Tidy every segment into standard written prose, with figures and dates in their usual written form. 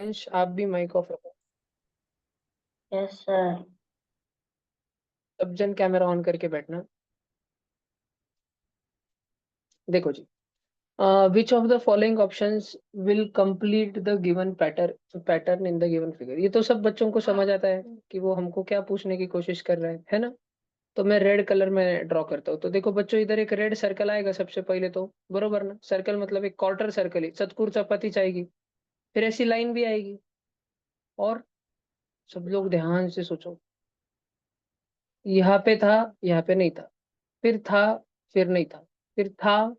अंश, आप भी माइक ऑफ रखो। Yes sir. सब जन कैमरा ऑन करके बैठना। देखो जी, which of the following options will complete the given pattern in the given figure. ये तो सब बच्चों को समझ आता है कि वो हमको क्या पूछने की कोशिश कर रहा है ना। तो मैं रेड कलर में ड्रॉ करता हूँ। तो देखो बच्चों, इधर एक रेड सर्कल आएगा सबसे पहले, तो बरोबर ना। सर्कल मतलब एक क्वार्टर सर्कल ही, चतुर चपाती चाहेगी, फिर ऐसी लाइन भी आएगी। और सब लोग ध्यान से सोचो, यहाँ पे था, यहाँ पे नहीं था, फिर था, फिर नहीं था, फिर था,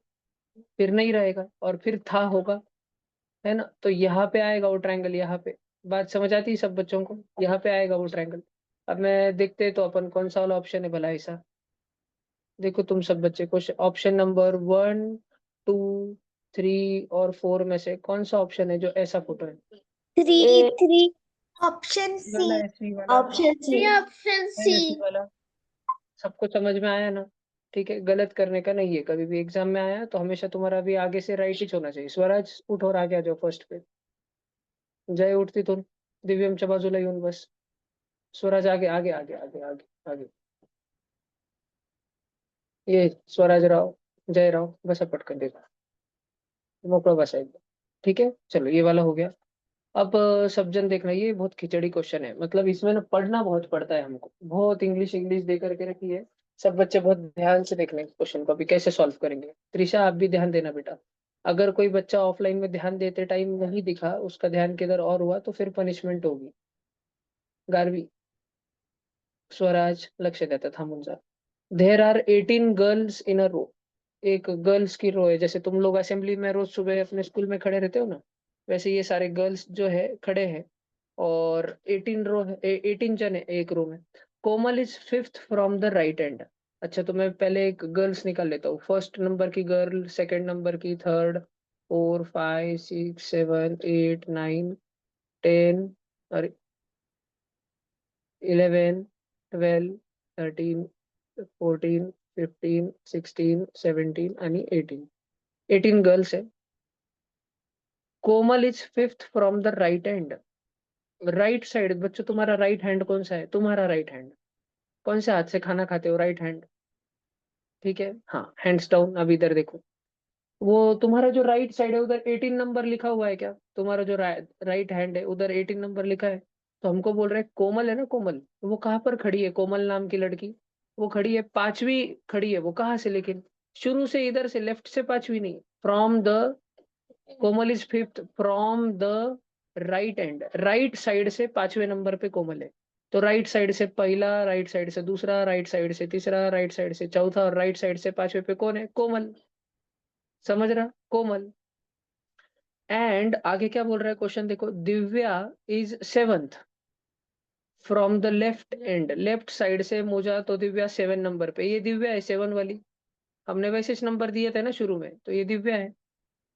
फिर नहीं रहेगा, और फिर था होगा, है ना। तो यहाँ पे आएगा वो ट्रायंगल, यहाँ पे। बात समझ आती है सब बच्चों को? यहाँ पे आएगा वो ट्रायंगल। अब मैं देखते तो अपन कौन सा वाला ऑप्शन है भला ऐसा। देखो तुम सब बच्चे, क्वेश्चन ऑप्शन नंबर 1, 2, 3 और 4 में से कौन सा ऑप्शन है जो ऐसा फोटो है? 3 3 ऑप्शन सी। वाला, ऐसी वाला, ऑप्शन सी। Option C. ऐसी वाला। सबको समझ में आया ना? ठीक है, गलत करने का नहीं है। कभी भी एग्जाम में आया तो हमेशा तुम्हारा भी आगे से राइट ही होना चाहिए। स्वराज उठ और आगे आ जाओ फर्स्ट पे। जय उठती तुम, दिव्यमच्या बाजूला येऊन बस। स्वराज आगे आगे आगे आगे आगे आगे। ये स्वराज राव, जय राव, बसा पटकन देखा, मोकळा बसा एकदम। ठीक है, चलो ये वाला हो गया। अब सब जन देखना, ये बहुत खिचड़ी क्वेश्चन है। मतलब इसमें ना पढ़ना बहुत पड़ता है हमको, बहुत इंग्लिश इंग्लिश दे करके रखी है। सब बच्चे बहुत ध्यान से देखना क्वेश्चन को, अभी कैसे सॉल्व करेंगे। त्रिशा, आप भी ध्यान देना बेटा। अगर कोई बच्चा ऑफलाइन में ध्यान देते टाइम नहीं दिखा, उसका ध्यान किधर और हुआ, तो फिर पनिशमेंट होगी। गारवी, स्वराज लक्ष देता थांबून जा। देर आर 18 गर्ल्स इन अ रो। एक गर्ल्स की रो है, जैसे तुम लोग असेंबली में रोज सुबह अपने स्कूल में खड़े रहते हो ना, वैसे ये सारे गर्ल्स जो है खड़े हैं। और 18 रो है, 18 जन है एक रो में। Komal is fifth from the right end. अच्छा, तो मैं पहले एक गर्ल्स निकाल लेता हूँ। फर्स्ट नंबर की गर्ल, सेकंड नंबर की, थर्ड, 4, 5, 6, 7, 8, 9, 10 और 11, 12, 13, 14, 15, 16, 17 आणि 18। 18 गर्ल्स है। Komal is fifth from the right hand. Right side बच्चों, तुम्हारा राइट हैंड कौन सा है? तुम्हारा राइट हैंड कौन से हाथ से खाना खाते हो? Right hand. ठीक है, हाँ, हैंड्स डाउन। अब इधर देखो, वो तुम्हारा जो राइट साइड है उधर 18 नंबर लिखा हुआ है क्या? तुम्हारा जो राइट हैंड है उधर 18 नंबर लिखा है। तो हमको बोल रहे हैं कोमल है ना, कोमल वो कहाँ पर खड़ी है? कोमल नाम की लड़की, वो खड़ी है पांचवी, खड़ी है वो कहाँ से? लेकिन शुरू से इधर से, लेफ्ट से पांचवी नहीं, from the, Komal is fifth from the right and. Right side से पांचवे नंबर पे कोमल है। तो राइट साइड से पहला, राइट साइड से दूसरा, राइट साइड से तीसरा, राइट साइड से चौथा, और राइट साइड से पांचवे पे कौन है? कोमल। समझ रहा? कोमल। एंड आगे क्या बोल रहा है क्वेश्चन देखो, Divya is seventh from the left and. Left side से मोजा तो दिव्या 7 नंबर पे, ये दिव्या है 7 वाली। हमने वैसे नंबर दिए थे ना शुरू में, तो ये दिव्या है।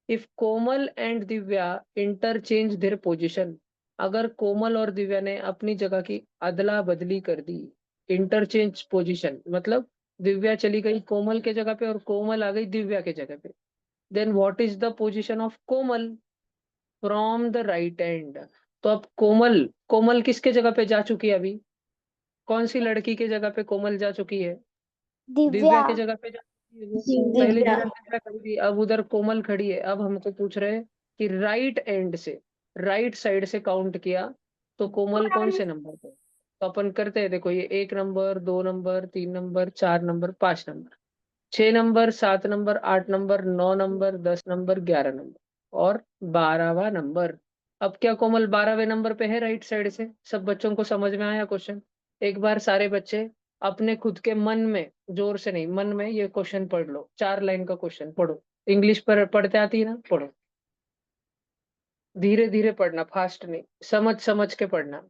If Komal and Divya interchange their position, अगर कोमल और दिव्या ने अपनी जगह की अदला बदली कर दी, इंटरचेंज पोजीशन मतलब दिव्या चली गई कोमल के जगह पे और कोमल आ गई दिव्या के जगह पे, then what is the position of Komal from the right end? तो अब कोमल, कोमल किसके जगह पे जा चुकी है अभी? कौन सी लड़की के जगह पे कोमल जा चुकी है? दिव्या। दिव्या के जगह पे जा चुकी है वो। पहले दिव्या। जिधर दिव्या खड़ी थी, अब उधर कोमल खड़ी है। अब हमको पूछ रहे हैं कि राइट एंड से, राइट साइड से काउंट किया तो कोमल कौन से नंबर पे? तो अपन करते हैं, देखो ये 1 number, 2 number, 3 number, 4 number, 5 number, 6 number, 7 number, 8 number, 9 number, 10 number, 11 number और 12वां नंबर। अब क्या कोमल 12वें नंबर पे है राइट साइड से? सब बच्चों को समझ में आया क्वेश्चन? एक बार सारे बच्चे अपने खुद के मन में, जोर से नहीं, मन में ये क्वेश्चन पढ़ लो। 4 लाइन का क्वेश्चन पढ़ो। इंग्लिश पर पढ़ते आती है ना, पढ़ो। धीरे धीरे पढ़ना, फास्ट नहीं, समझ समझ के पढ़ना।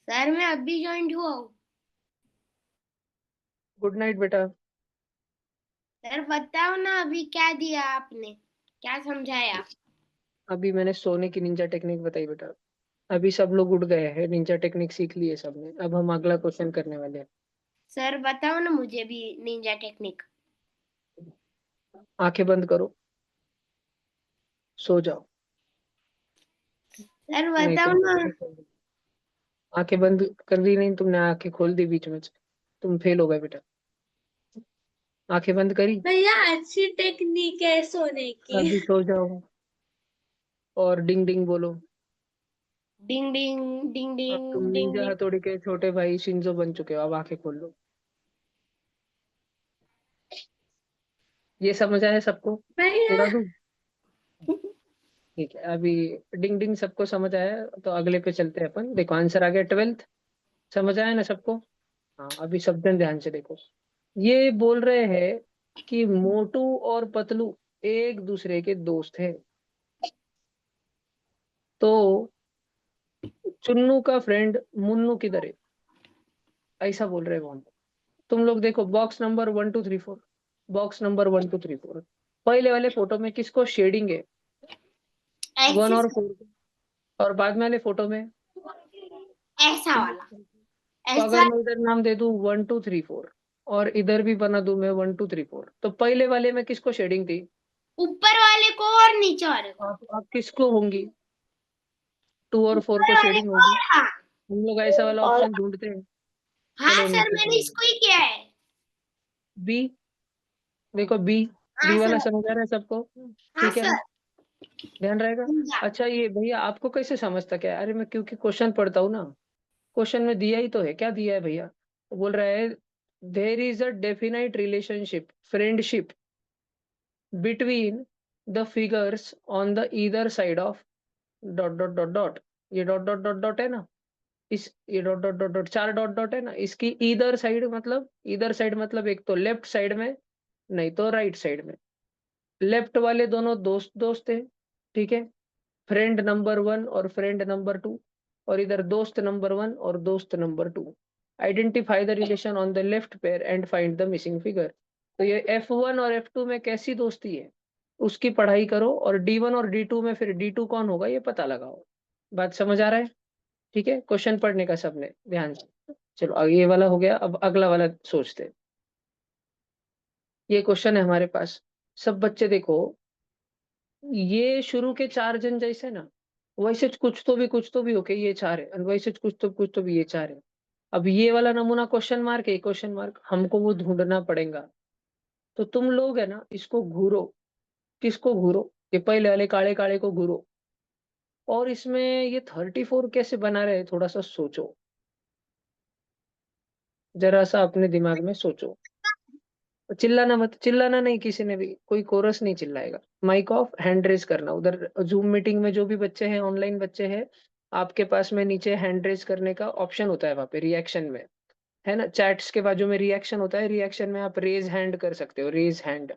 सर मैं अभी ज्वाइन हुआ हूँ। गुड नाइट बेटा। सर बताओ ना अभी क्या दिया आपने, क्या समझाया? अभी मैंने सोने की निंजा टेक्निक बताई बेटा। अभी सब लोग उठ गए हैं, निंजा टेक्निक सीख ली है सबने। अब हम अगला क्वेश्चन करने वाले हैं। सर बताओ ना मुझे भी निंजा टेक्निक। आंखें बंद करो, सो जाओ। सर नहीं बताओ तुम ना। आंखें खोल दी। आंखें बंद कर दी नहीं तुमने, आंखें खोल दी बीच में से। तुम फेल हो गए बेटा। आंखें बंद करी, भैया अच्छी टेक्निक है सोने की। अभी सो जाओ और डिंग डिंग बोलो। डिंग डिंग डिंग अब तुम डिंग डिंग निंजा डिंग। हथौड़ी के छोटे भाई शिंजो बन चुके हो। अब आंखें खोल लो। ये समझ आया सबको? भैया उड़ा दूं? ठीक है, अभी डिंग डिंग सबको समझ आया, तो अगले पे चलते हैं अपन। देखो आंसर आ गया 12th। समझ आया ना सबको? हाँ, अभी सब जन ध्यान से देखो। ये बोल रहे हैं कि मोटू और पतलू एक दूसरे के दोस्त हैं। तो चुन्नू का फ्रेंड मुन्नू किधर है, ऐसा बोल रहे हैं वो हमको। तुम लोग देखो बॉक्स नंबर 1 2 3 4। बॉक्स नंबर 1 2 3 4, पहले वाले फोटो में किसको शेडिंग है? वन ऐसे और 4। और बाद में वाले फोटो में? ऐसा वाला। तो अगर ऐसा मैं इधर नाम दे दूं 1 2 3 4 और इधर भी बना दूं मैं 1 2 3 4, तो पहले वाले में किसको शेडिंग थी? ऊपर वाले को और नीचे वाले को। आप किसको होंगी? 2 और 4 ऊपर को वाले शेडिंग को होगी। और हाँ। हम लोग ऐसा वाला और ऑप्शन ढूंढते हैं। हाँ चलो सर नीचे मैंने चलो। इसको ही किया है। बी, देखो बी। हाँ बी वाला सर। समझ आ रहा है सबको? हाँ ठीक है सर। ना? ध्यान रहेगा। निंजा। अच्छा ये भैया आपको कैसे समझता क्या है? अरे मैं क्योंकि क्वेश्चन पढ़ता हूँ ना। क्वेश्चन में दिया ही तो है, क्या दिया है भैया? वो बोल रहा है there is a definite relationship, friendship between the figures on the either side of dot dot dot dot. ये डॉट डॉट डॉट डॉट है ना, इस ये dot dot dot dot 4 dot dot है ना, इसकी ईदर साइड मतलब, ईदर साइड मतलब एक तो लेफ्ट साइड में, नहीं तो राइट साइड में। लेफ्ट वाले दोनों दोस्त दोस्त हैं, ठीक है, फ्रेंड नंबर 1 और फ्रेंड नंबर 2, और इधर दोस्त नंबर 1 और दोस्त number 2। Identify the relation on the left pair and find the missing figure. तो ये F1 और F2 में कैसी दोस्ती है उसकी पढ़ाई करो, और D1 और D2 में फिर D2 कौन होगा ये पता लगाओ। बात समझ आ रहा है? ठीक है, क्वेश्चन पढ़ने का सबने ध्यान से। चलो ये वाला हो गया, अब अगला वाला सोचते हैं। ये क्वेश्चन है हमारे पास। सब बच्चे देखो, ये शुरू के 4 जन जैसे ना, वैसे कुछ तो भी होके ये 4 है, और वैसे कुछ तो भी ये 4 है। अब ये वाला नमूना क्वेश्चन मार्क है, क्वेश्चन मार्क हमको वो ढूंढना पड़ेगा। तो तुम लोग है ना इसको घूरो। किसको घूरो? ये पहले वाले काले काले को घूरो। और इसमें ये 34 कैसे बना रहे, थोड़ा सा सोचो। जरा सा अपने दिमाग में सोचो। चिल्लाना मत, चिल्लाना नहीं, किसी ने भी कोई कोरस नहीं चिल्लाएगा। माइक ऑफ, हैंड रेज करना। उधर जूम मीटिंग में जो भी बच्चे हैं, ऑनलाइन बच्चे हैं, आपके पास में नीचे हैंड रेज करने का ऑप्शन होता है, वहां पे रिएक्शन में, है ना, चैट्स के बाजू में रिएक्शन होता है, रिएक्शन में आप रेज हैंड कर सकते हो, रेज हैंड।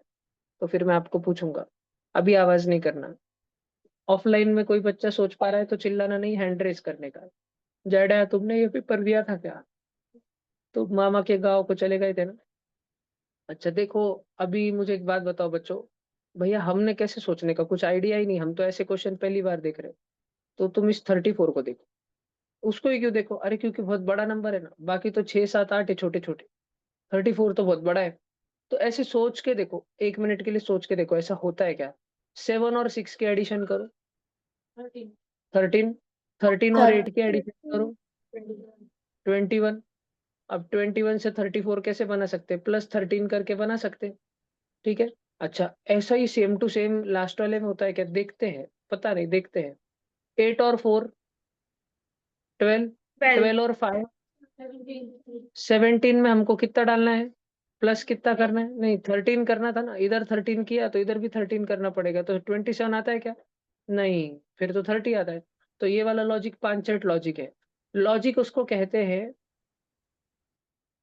तो फिर मैं आपको पूछूंगा, अभी आवाज नहीं करना। ऑफलाइन में कोई बच्चा सोच पा रहा है तो चिल्लाना नहीं, हैंड रेज करने का। जैडा तुमने ये पेपर दिया था क्या? तो मामा के गाँव को चले गए थे ना? अच्छा देखो, अभी मुझे एक बात बताओ बच्चों, भैया हमने कैसे सोचने का कुछ आइडिया ही नहीं, हम तो ऐसे क्वेश्चन पहली बार देख रहे हैं। तो तुम इस 34 को देखो। उसको ही क्यों देखो? अरे क्योंकि बहुत बड़ा नंबर है ना, बाकी तो 6 7 8 है छोटे छोटे, 34 तो बहुत बड़ा है। तो ऐसे सोच के देखो, 1 मिनट के लिए सोच के देखो, ऐसा होता है क्या? 7 और 6 के एडिशन करो, 13। 13 और 8 के एडिशन करो, 21। अब 21 से 34 कैसे बना सकते? +13 करके बना सकते, ठीक है। अच्छा ऐसा ही सेम टू सेम लास्ट वाले में होता है क्या? देखते हैं, पता नहीं, देखते हैं। 8 और 4, 12। 12 और 5, 17 में हमको कितना डालना है? प्लस कितना करना है? नहीं 13 करना था ना, इधर 13 किया तो इधर भी 13 करना पड़ेगा, तो 27 आता है क्या? नहीं, फिर तो 30 आता है। तो ये वाला लॉजिक पांचट लॉजिक है। लॉजिक उसको कहते हैं।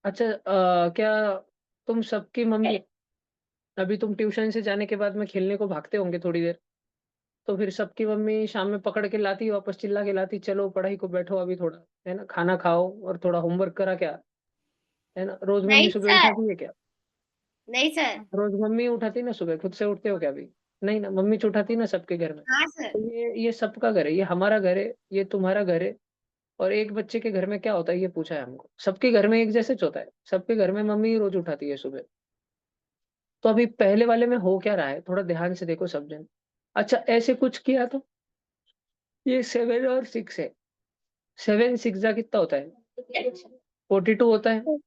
अच्छा क्या तुम सबकी मम्मी, अभी तुम ट्यूशन से जाने के बाद में खेलने को भागते होंगे थोड़ी देर, तो फिर सबकी मम्मी शाम में पकड़ के लाती, वापस चिल्ला के लाती, चलो पढ़ाई को बैठो अभी थोड़ा, है ना, खाना खाओ और थोड़ा होमवर्क करा क्या, है ना? रोज मम्मी नहीं सुबह सर। उठाती है क्या? नहीं सर। रोज मम्मी उठाती ना सुबह, खुद से उठते हो क्या अभी? नहीं ना, मम्मी उठाती ना सबके घर में। हाँ सर। तो ये सबका घर है, ये हमारा घर है, ये तुम्हारा घर है। और एक बच्चे के घर में क्या होता है ये पूछा है हमको। सबके घर में एक जैसे होता है, सबके घर में मम्मी रोज उठाती है सुबह। तो अभी पहले वाले में हो क्या रहा है, थोड़ा ध्यान से देखो सब जन। अच्छा ऐसे कुछ किया तो ये 7 और 6 है। 7 6 जा कितना होता है? 42 होता है।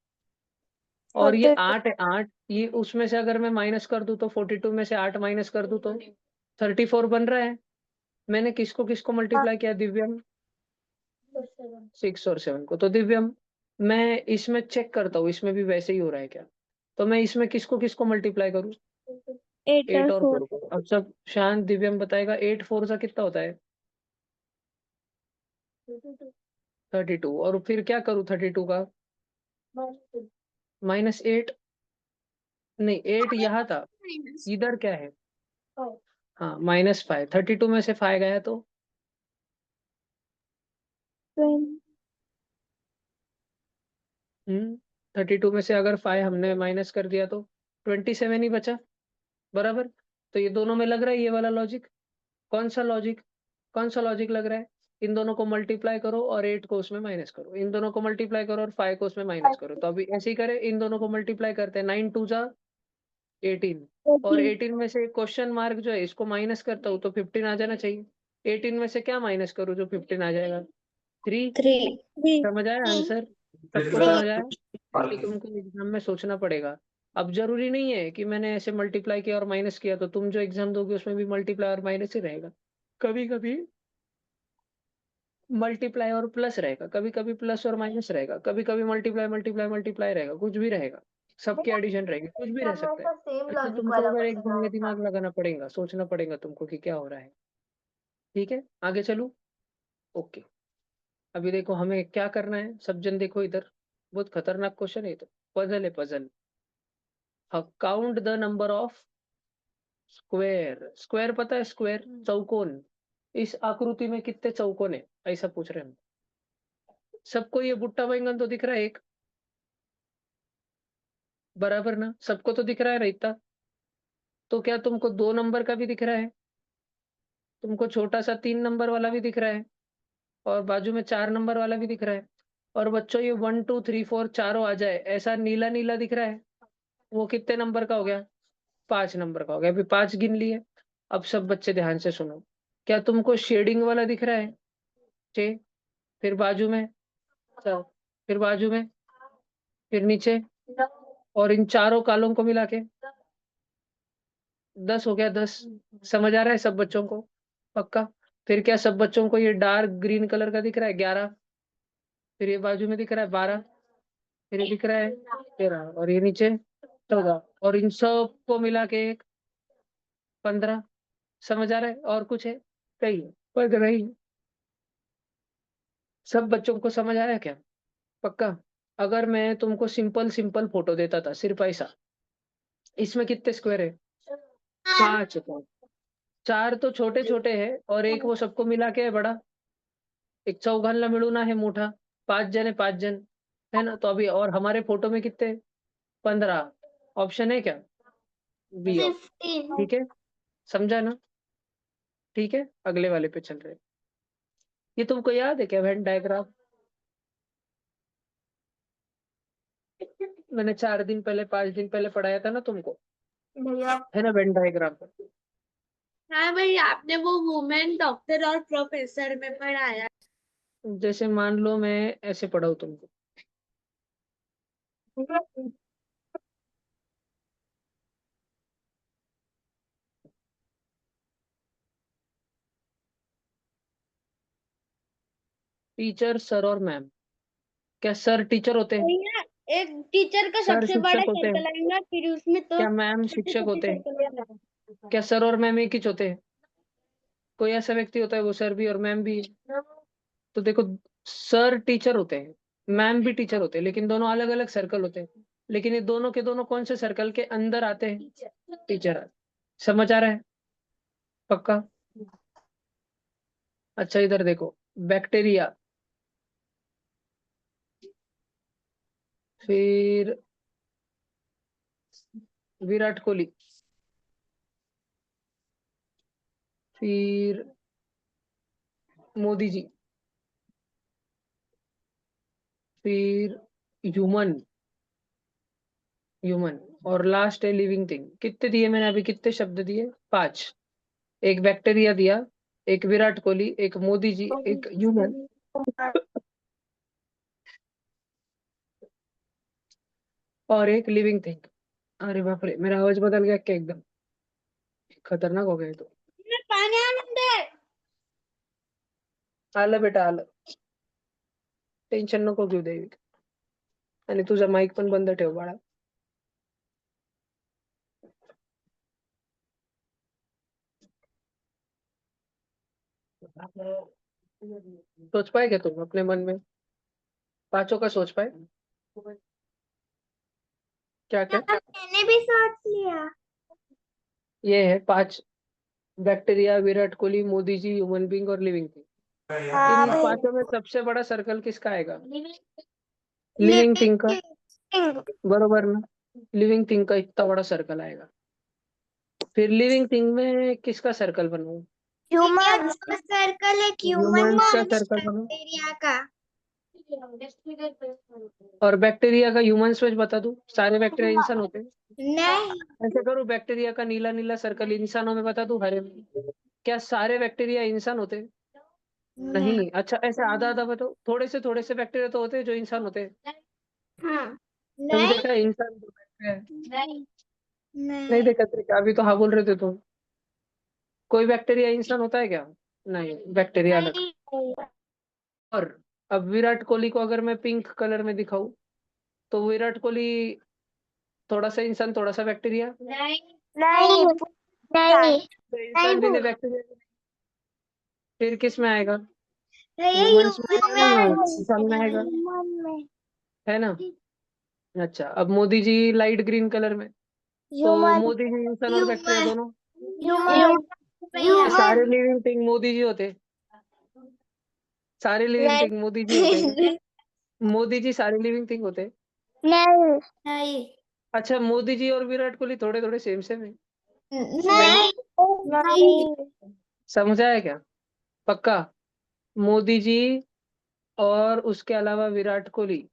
और ये 8 है, 8 ये उसमें से अगर मैं माइनस कर दूं तो 42 में से 8 माइनस कर दूं तो 34 बन रहा है। मैंने किसको किसको मल्टीप्लाई किया दिव्यम? 6 और 7 को। तो दिव्यम मैं इसमें चेक करता हूँ इसमें भी वैसे ही हो रहा है क्या। तो मैं इसमें किसको किसको मल्टीप्लाई करूँ? 8 8 और और 4। 4 को। अब सब शांत दिव्यम बताएगा 8 4 का कितना होता है? 32। और फिर क्या करूँ 32 का? -8। नहीं 8 यहाँ था, इधर क्या है? हाँ -5। 32 में से 5 गया तो 32 में से अगर 5 हमने माइनस कर दिया तो 27 ही बचा। बराबर। तो ये दोनों में लग रहा है ये वाला लॉजिक। कौन सा लॉजिक? कौन सा लॉजिक लग रहा है? इन दोनों को मल्टीप्लाई करो और 8 को उसमें माइनस करो, इन दोनों को मल्टीप्लाई करो और 5 को उसमें माइनस करो। तो अभी ऐसे ही करें, इन दोनों को मल्टीप्लाई करते हैं। 9 2 जा 18। और 18 में से क्वेश्चन मार्क जो है इसको माइनस करता हूँ तो 15 आ जाना चाहिए। 18 में से क्या माइनस करूँ जो 15 आ जाएगा? 3। 3। समझ आया आंसर? सबको समझ आया? तो तुमको एग्जाम में सोचना पड़ेगा। अब जरूरी नहीं है कि मैंने ऐसे मल्टीप्लाई किया और माइनस किया तो तुम जो एग्जाम दोगे उसमें भी मल्टीप्लाई और माइनस ही रहेगा। कभी कभी मल्टीप्लाई और प्लस रहेगा, कभी कभी प्लस और माइनस रहेगा, कभी कभी मल्टीप्लाई मल्टीप्लाई मल्टीप्लाई रहेगा, कुछ भी रहेगा। सबके एडिशन रहेंगे, कुछ भी रह सकता है। सेम अच्छा लॉजिक तुमको वाला अगर क्वेश्चन एग्जाम आया में था। दिमाग लगाना पड़ेगा, सोचना पड़ेगा तुमको कि क्या हो रहा है। ठीक है आगे चलूं? ओके। अभी देखो हमें क्या करना है, सब जन देखो इधर। बहुत खतरनाक क्वेश्चन है ये तो। पजल है puzzle. Count the number of square. Square पता है? स्क्वायर चौकोन। इस आकृति में कितने चौकोन है ऐसा पूछ रहे हैं हम। सबको ये भुट्टा बैंगन तो दिख रहा है एक। बराबर ना, सबको तो दिख रहा है रहता। तो क्या तुमको 2 नंबर का भी दिख रहा है? तुमको छोटा सा 3 नंबर वाला भी दिख रहा है? और बाजू में 4 नंबर वाला भी दिख रहा है? और बच्चों ये 1 2 3 4 चारों आ जाए ऐसा नीला नीला दिख रहा है? वो कितने नंबर का हो गया? 5 नंबर का हो गया। अभी 5 गिन लिए। अब सब बच्चे ध्यान से सुनो। क्या तुमको शेडिंग वाला दिख रहा है? 6। फिर बाजू में 4। फिर बाजू में, फिर नीचे, और इन चारों कालों को मिला के 10 हो गया। 10 समझ आ रहा है सब बच्चों को? पक्का? फिर क्या सब बच्चों को ये डार्क ग्रीन कलर का दिख रहा है? 11। फिर ये बाजू में दिख रहा है 12। फिर ये दिख रहा है 13। और ये नीचे 14। और इन सब को मिला के एक 15। समझ आ रहा है? और कुछ है? कहीं 15 ही। सब बच्चों को समझ आया क्या? पक्का? अगर मैं तुमको सिंपल सिंपल फोटो देता था सिर्फ ऐसा, इसमें कितने स्क्वायर है? 5 है। 4 तो छोटे छोटे हैं और एक वो सबको मिला के है बड़ा। एक चौघांना मिळून आहे मोठा। 5 जन है, 5 जन है ना। तो अभी और हमारे फोटो में कितने? 15। ऑप्शन है क्या? B option. 15। ठीक है, समझा ना? ठीक है अगले वाले पे चल रहे हैं। ये तुमको याद है क्या वेन डायग्राम? मैंने 4 दिन पहले 5 दिन पहले पढ़ाया था ना तुमको, भैया है ना वेन डायग्राम? हाँ भाई, आपने वो वुमेन डॉक्टर और प्रोफेसर में पढ़ाया। जैसे मान लो मैं ऐसे पढ़ाऊँ तुमको। टीचर सर और मैम। क्या सर टीचर होते हैं? भैया, एक टीचर का सर सबसे बड़ा शिक्षक होते हैं? सर्कल आएगा, फिर उसमें तो क्या मैम छोटे शिक्षक छोटे होते हैं? सर्कल आएंगे। क्या सर और मैम एक ही होते हैं? कोई ऐसा व्यक्ति होता है वो सर भी और मैम भी? तो देखो, सर टीचर होते हैं, मैम भी टीचर होते हैं, लेकिन दोनों अलग अलग सर्कल होते हैं। लेकिन ये दोनों के दोनों कौन से सर्कल के अंदर आते हैं? टीचर। समझ आ रहा है? पक्का? अच्छा इधर देखो, बैक्टीरिया, फिर विराट कोहली, फिर मोदी जी, फिर ह्यूमन, ह्यूमन, और लास्ट है लिविंग थिंग। कितने दिए मैंने अभी, कितने शब्द दिए? 5। एक बैक्टीरिया दिया, एक विराट कोहली, एक मोदी जी, एक ह्यूमन, और एक लिविंग थिंग। अरे बाप रे, मेरा आवाज बदल गया क्या? एकदम खतरनाक हो गया ये तो। पाणी आणून दे. आलं बेटा आलं, टेन्शन नको घेऊ देवी. आणि तुझा माईक पण बंद ठेव बाळा. सोच पाए क्या तुम अपने मन में? पांचों का सोच पाए? क्या क्या? मैंने भी सोच लिया. ये है 5: bacteria, Virat Kohli, Modi ji, human being और लिविंग थिंग. इन पांचों में सबसे बड़ा सर्कल किसका आएगा? लिविंग थिंग का. बरोबर ना? लिविंग थिंग का इतना बड़ा सर्कल आएगा. फिर लिविंग थिंग में किसका सर्कल बनाऊं? ह्यूमन सर्कल है, ह्यूमन ह्यूमन का सर्कल बनाऊं बैक्टीरिया का. और बैक्टीरिया का ह्यूमंस में बता दूं? सारे बैक्टीरिया इंसान होते हैं. नहीं. ऐसे करूं, बैक्टीरिया का नीला नीला सर्कल इंसानों में बता दूं हरे में. क्या सारे बैक्टीरिया इंसान होते हैं? नहीं. अच्छा ऐसे आधा आधा बताओ. थोड़े से बैक्टीरिया तो होते हैं जो इंसान होते हैं. हाँ. कभी देखा है इंसान जो बैक्टीरिया है? नहीं. नहीं देखा तरीका. अभी तो हाँ बोल रहे थे तुम. कोई बैक्टीरिया इंसान होता है क्या? नहीं, बैक्टीरिया अलग. और अब विराट कोहली को अगर मैं पिंक कलर में दिखाऊं, तो विराट कोहली थोड़ा सा इंसान, थोड़ा सा बैक्टीरिया. नहीं. नहीं. तो इंसान भी नहीं, बैक्टीरिया भी नहीं. फिर किस में आएगा? नहीं. ह्यूमंस में आएगा, ह्यूमन इंसान में आएगा, में. है ना? अच्छा अब Modi ji light green colour में, तो मोदी जी इंसान और बैक्टीरिया दोनों. सारे लिविंग थिंग मोदी जी होते. सारे लिविंग थिंग मोदी जी होते क्या? मोदी जी सारे लिविंग थिंग होते. नहीं. अच्छा मोदी जी और विराट कोहली थोड़े थोड़े सेम सेम है. नहीं. नहीं. समझा है क्या? पक्का? मोदी जी और उसके अलावा विराट कोहली,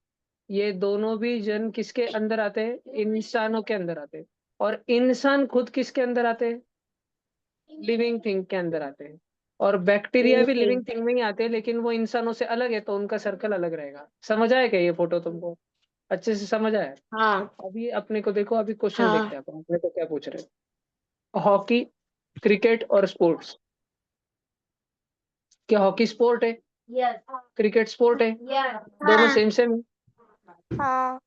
ये दोनों भी जन किसके अंदर आते हैं? इंसानों के अंदर आते हैं. और इंसान खुद किसके अंदर आते हैं? लिविंग थिंग के अंदर आते हैं. और बैक्टीरिया भी लिविंग थिंग में ही आते हैं, लेकिन वो इंसानों से अलग है, तो उनका सर्कल अलग रहेगा. समझ आया क्या ये फोटो तुमको? अच्छे से समझ आया? हाँ. अभी अपने को देखो, अभी क्वेश्चन हाँ. देखते हैं अपन. अपने को क्या पूछ रहे हैं? हॉकी, क्रिकेट और स्पोर्ट्स. क्या हॉकी स्पोर्ट है? Yes. क्रिकेट स्पोर्ट है? Yes. दोनों सेम सेम है. हाँ.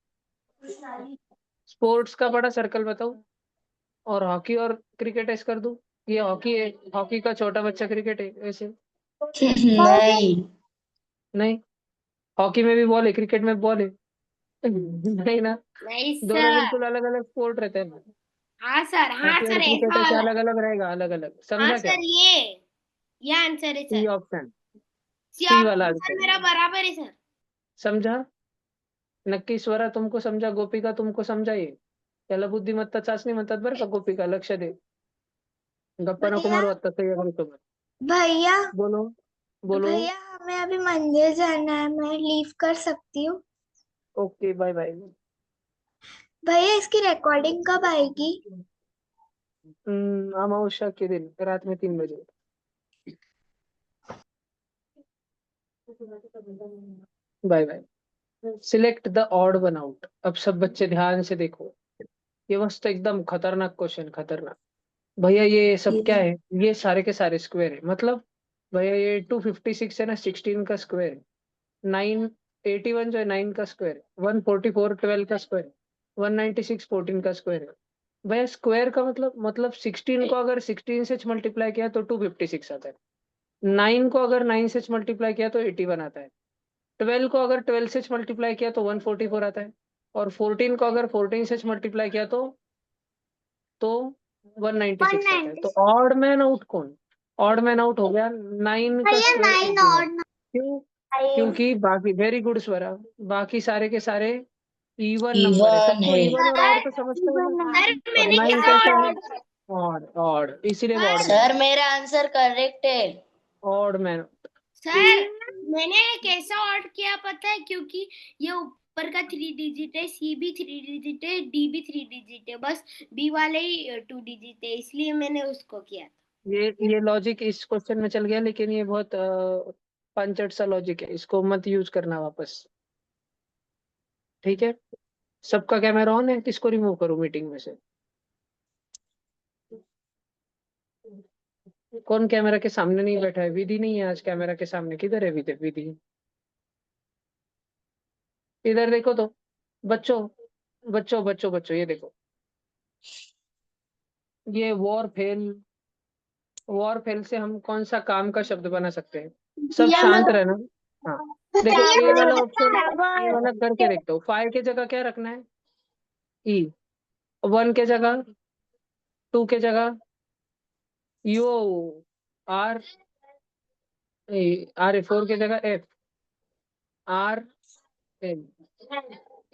स्पोर्ट्स का बड़ा सर्कल बताओ, और हॉकी और क्रिकेट ऐसे कर दूं. ये हॉकी है, हॉकी का छोटा बच्चा क्रिकेट है, ऐसे. नहीं. नहीं. हॉकी में भी बॉल है, क्रिकेट में बॉल है. नहीं ना. नहीं दोनों सर. बिल्कुल अलग अलग स्पोर्ट रहते हैं. हाँ सर. हाँ हॉकी और सर, क्रिकेट ऐसा ऐसे वाला. अलग अलग रहेगा, अलग अलग. हाँ समझा क्या? सर, ये आंसर है सी सर. ऑप्शन, सी सी वाला ऑप्शन सर आंसर. मेरा बराबर है सर. समझा? नक्की स्वरा तुमको समझा? गोपिका तुमको समजा? ये त्याला बुद्धिमत्ता चाचणी म्हणतात बरं का. गोपिका लक्ष दे. गप्पा नको मारू आता सोबत. भैया. बोलो बोलो. भैया, हमें अभी मंदिर जाना है, मैं लीव कर सकती हूँ? Okay bye bye. भैया, इसकी रिकॉर्डिंग कब आएगी? अमावस्या के दिन रात में 3 बजे. Bye bye. Select the odd one out. अब सब बच्चे ध्यान से देखो. ये मस्त एकदम खतरनाक क्वेश्चन, खतरनाक. भैया ये सब क्या है? ये सारे के सारे स्क्वायर है. मतलब भैया ये 256 है ना, 16 का स्क्वायर है. 981 जो है 9 का स्क्वायर है. 144 12 का स्क्वायर है. 196 14 का स्क्वायर है. भैया स्क्वायर का मतलब 16 को अगर 16 से मल्टीप्लाई किया तो 256 आता है. 9 को अगर 9 से मल्टीप्लाई किया तो 81 आता है. 12 को अगर 12 से मल्टीप्लाई किया तो 144 आता है. और 14 को अगर 14 से मल्टीप्लाई किया तो 196 आता है. तो ऑड मैन आउट कौन? ऑड मैन आउट हो गया 9 का स्क्वायर. क्यों? क्योंकि बाकी, वेरी गुड स्वरा, बाकी सारे के सारे इवन नंबर है. सबको इवन और ऑड तो समझते हो ना. सर, मैंने 9 कैसे कैसा है? ऑड ऑड इसीलिए ऑड मैन, सर मेरा आंसर करेक्ट है। Odd man. सर मैंने कैसा ऑर्डर किया पता है, क्योंकि ये ऊपर का 3 डिजिट है, सी भी 3 डिजिट है, डी भी 3 डिजिट है, बस बी वाले ही 2 डिजिट है, इसलिए मैंने उसको किया था। ये लॉजिक इस क्वेश्चन में चल गया, लेकिन ये बहुत पंचट सा लॉजिक है, इसको मत यूज करना वापस, ठीक है। सबका कैमरा ऑन है, किसको रिमूव करूं मीटिंग में से? कौन कैमरा के सामने नहीं बैठा है? विधि नहीं है आज कैमरा के सामने, किधर है विधि? विधि इधर देखो तो, बच्चों बच्चों बच्चों बच्चों, ये देखो, ये वॉर फेल से हम कौन सा काम का शब्द बना सकते हैं? सब शांत रहना। हाँ देखो, ए वाला ऑप्शन, ए वाला करके देखता हूँ। 5 के जगह क्या रखना है? ई। 1 के जगह, 2 के जगह यू, आर, आर 4 के जगह एफ, आर एन,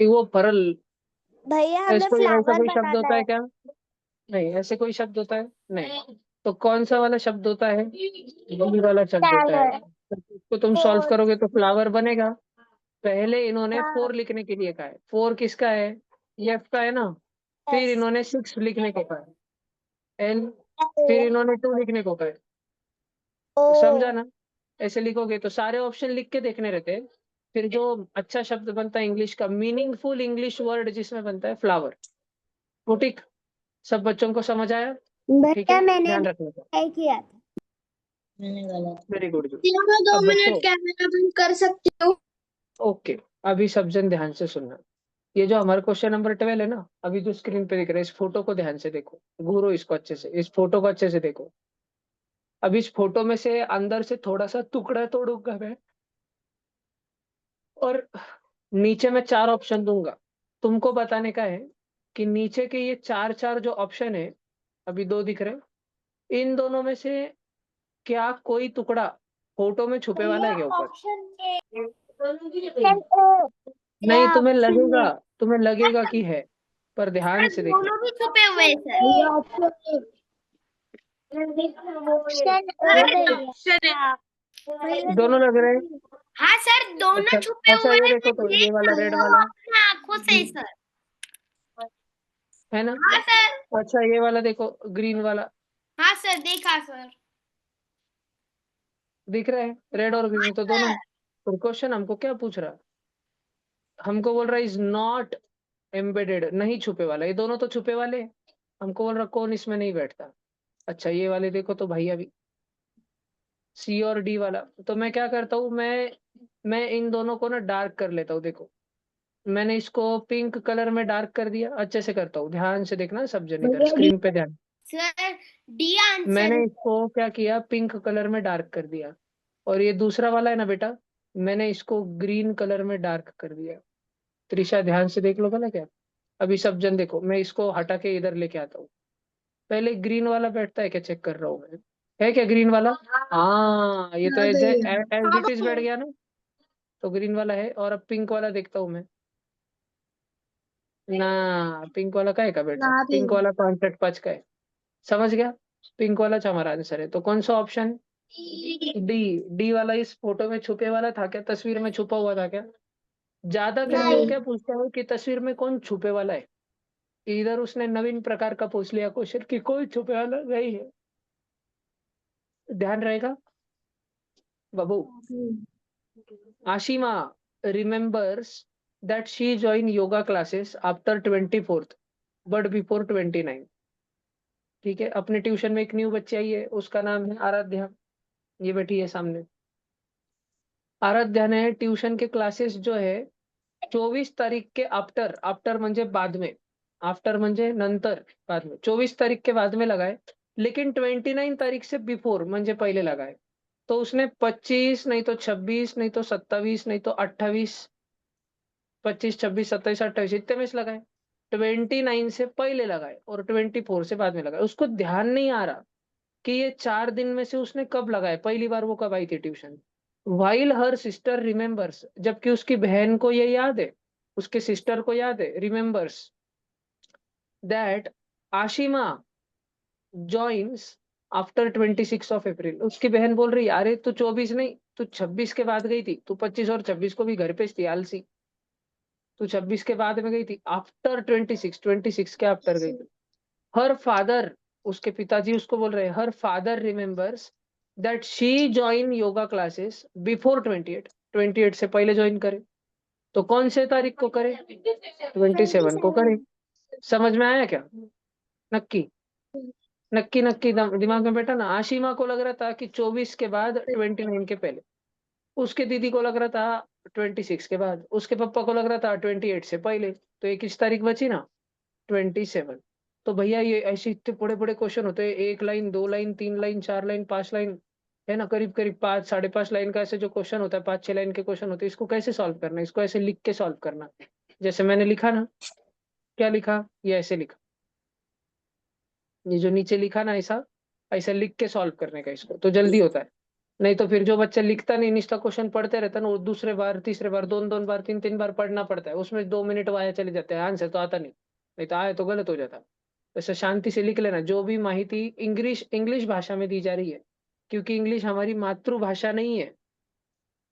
वो परल। भैया हमें ऐसा कोई फ्लावर शब्द होता बनाना है है। क्या? नहीं, ऐसे कोई शब्द होता है? नहीं। तो कौन सा वाला शब्द होता है? बी वाला शब्द होता है। तो इसको तुम सॉल्व करोगे तो फ्लावर बनेगा। पहले इन्होंने 4 लिखने के लिए कहा है। 4 किसका है? एफ का है ना। फिर इन्होंने 6 लिखने को कहा है, एल। फिर इन्होंने 2 लिखने को कहा है, समझा ना? ऐसे लिखोगे तो सारे ऑप्शन लिख के देखने रहते हैं, फिर जो अच्छा शब्द बनता है इंग्लिश का, मीनिंगफुल इंग्लिश वर्ड जिसमें बनता है फ्लावर, वो ठीक। सब बच्चों को समझ आया? ठीक भैया है, मैंने ध्यान रखने का। ट्राई किया था। मैंने गलत। Very good. क्या मैं 2 अब मिनट बच्चों, कैमरा बंद कर सकती हूँ? ओके, अभी सब जन ध्यान से सुनना। ये जो हमारा क्वेश्चन नंबर 12 है ना, अभी जो स्क्रीन पे दिख रहा है, इस फोटो को ध्यान से देखो, घूरो इसको अच्छे से, इस फोटो को अच्छे से देखो। अब इस फोटो में से अंदर से थोड़ा सा टुकड़ा तोड़ूंगा मैं, और नीचे में 4 ऑप्शन दूंगा। तुमको बताने का है कि नीचे के ये 4 जो ऑप्शन है, अभी 2 दिख रहे हैं, इन दोनों में से क्या कोई टुकड़ा फोटो में छुपे वाला है क्या ऊपर? नहीं, तुम्हें लगेगा कि है, पर ध्यान से देखना। दोनों भी छुपे हुए हैं सर। दोनों लग रहे हैं? हाँ सर, दोनों अच्छा छुपे अच्छा, हुए ये हैं, देखो तो, मैं ये देख वाला रेड सकता हूँ वाला अपनी आंखों से सर। है ना? हाँ सर। अच्छा, ये वाला देखो, ग्रीन वाला हाँ सर, देखा सर। दिख रहा है, रेड और ग्रीन तो दोनों है। तो क्वेश्चन हमको क्या पूछ रहा? हमको बोल रहा है इज नॉट एम्बेडेड, नहीं छुपे वाला। ये दोनों तो छुपे वाले हैं। हमको बोल रहा कौन इसमें नहीं बैठता। अच्छा, ये वाले देखो तो भैया भी, सी और डी वाला। तो मैं क्या करता हूँ, मैं इन दोनों को ना डार्क कर लेता हूँ। देखो, मैंने इसको पिंक कलर में डार्क कर दिया। अच्छे से करता हूँ, ध्यान से देखना सब जन, इधर स्क्रीन पे ध्यान। सर डी आंसर मैंने इसको क्या किया, पिंक कलर में डार्क कर दिया। और ये दूसरा वाला है ना बेटा, मैंने इसको ग्रीन कलर में डार्क कर दिया। त्रिशा ध्यान से देख लो भला क्या। अभी सब जन देखो, मैं इसको हटा के इधर लेके आता हूँ। पहले ग्रीन वाला बैठता है क्या, चेक कर रहा हूँ मैं। है क्या ग्रीन वाला? हाँ, ये तो एज एज इट इज बैठ गया ना। तो ग्रीन वाला है। और अब पिंक वाला देखता हूँ मैं ना। पिंक वाला का है का बेटा? पिंक वाला 65 का है। समझ गया? पिंक वाला हमारा आंसर है। तो कौन सा ऑप्शन? डी। डी वाला इस फोटो में छुपे वाला था क्या? तस्वीर में छुपा हुआ था क्या? ज्यादा करके वो क्या पूछता है कि तस्वीर में कौन छुपे वाला है। इधर उसने नवीन प्रकार का पूछ लिया क्वेश्चन कि कोई छुपे वाला नहीं है। ध्यान रहेगा बाबू। Ashima remembers that she joined yoga classes after 24th but before 29। ठीक है, अपने ट्यूशन में एक न्यू बच्ची आई है, उसका नाम है आराध्या। ये बैठी है सामने। आराध्या ने ट्यूशन के क्लासेस जो है 24 तारीख के आफ्टर, आफ्टर म्हणजे बाद में, आफ्टर म्हणजे नंतर, बाद में 24 तारीख के बाद में लगाए, लेकिन 29 तारीख से बिफोर म्हणजे पहले लगाए। तो उसने 25 नहीं तो 26 नहीं तो 27 नहीं तो 28, 25 26 27 28 इतने में से लगाए। 29 से पहले लगाए और 24 से बाद में लगाए। उसको ध्यान नहीं आ रहा कि ये 4 दिन में से उसने कब लगाए, पहली बार वो कब आई थी tuition. While her sister remembers, जबकि उसकी बहन को ये याद है, उसके सिस्टर को याद है, remembers that Ashima joins after 26 of April. उसकी बहन बोल रही अरे तू 24 नहीं, तू 26 के बाद गई थी, तू 25 और 26 को भी घर पे थी आलसी, तू 26 के बाद में गई थी, आफ्टर 26 के आफ्टर गई थी। हर फादर, उसके पिताजी उसको बोल रहे हैं her father remembers that she join yoga classes before 28 से पहले ज्वाइन करे। तो कौन से तारीख को करे? 27 को करे। समझ में आया क्या? नक्की नक्की नक्की दिमाग में बैठा ना। आशिमा को लग रहा था कि 24 के बाद 29 के पहले, उसके दीदी को लग रहा था 26 के बाद, उसके पापा को लग रहा था 28 से पहले। तो 21 तारीख बची ना, 27। तो भैया ये ऐसे इतने बड़े बड़े क्वेश्चन होते हैं, 1 line 2 line 3 line 4 line 5 line, है ना, करीब करीब 5 साढ़े 5 लाइन का ऐसे जो क्वेश्चन होता है, 5 6 लाइन के क्वेश्चन होते हैं। इसको कैसे सॉल्व करना है? इसको ऐसे लिख के सॉल्व करना। जैसे मैंने लिखा ना, क्या लिखा, ये ऐसे लिखा, ये जो नीचे लिखा ना, ऐसा ऐसा लिख के सॉल्व करने का, इसको तो जल्दी होता है। नहीं तो फिर जो बच्चा लिखता नहीं, निष्ठा क्वेश्चन पढ़ते रहता है ना, वो दूसरे बार तीसरे बार दोन दोन बार तीन तीन बार पढ़ना पड़ता है, उसमें 2 मिनट वाया चले जाते हैं, आंसर तो आता नहीं, नहीं तो आए तो गलत हो जाता। वैसे शांति से लिख लेना जो भी माहिती इंग्लिश इंग्लिश भाषा में दी जा रही है, क्योंकि इंग्लिश हमारी मातृभाषा नहीं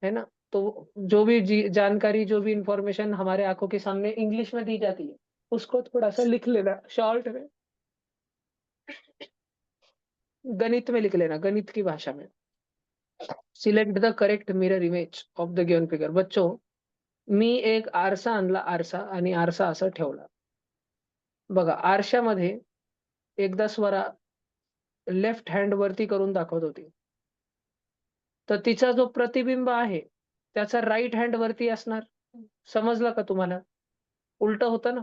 है ना। तो जो भी जानकारी, जो भी इंफॉर्मेशन हमारे आंखों के सामने इंग्लिश में दी जाती है, उसको थोड़ा सा लिख लेना शॉर्ट में, गणित में लिख लेना, गणित की भाषा में। Select the correct mirror image of the given figure. बच्चों, मी एक आरसा आणला, आरसा, आणि आरसा असा ठेवला. बघा, आरशामध्ये एकदा स्वरा लेफ्ट हँड वरती करून दाखवत होती, तर तिचा जो प्रतिबिंब आहे त्याचा राइट हँड वरती असणार. समजलं का तुम्हाला? उलट होता ना.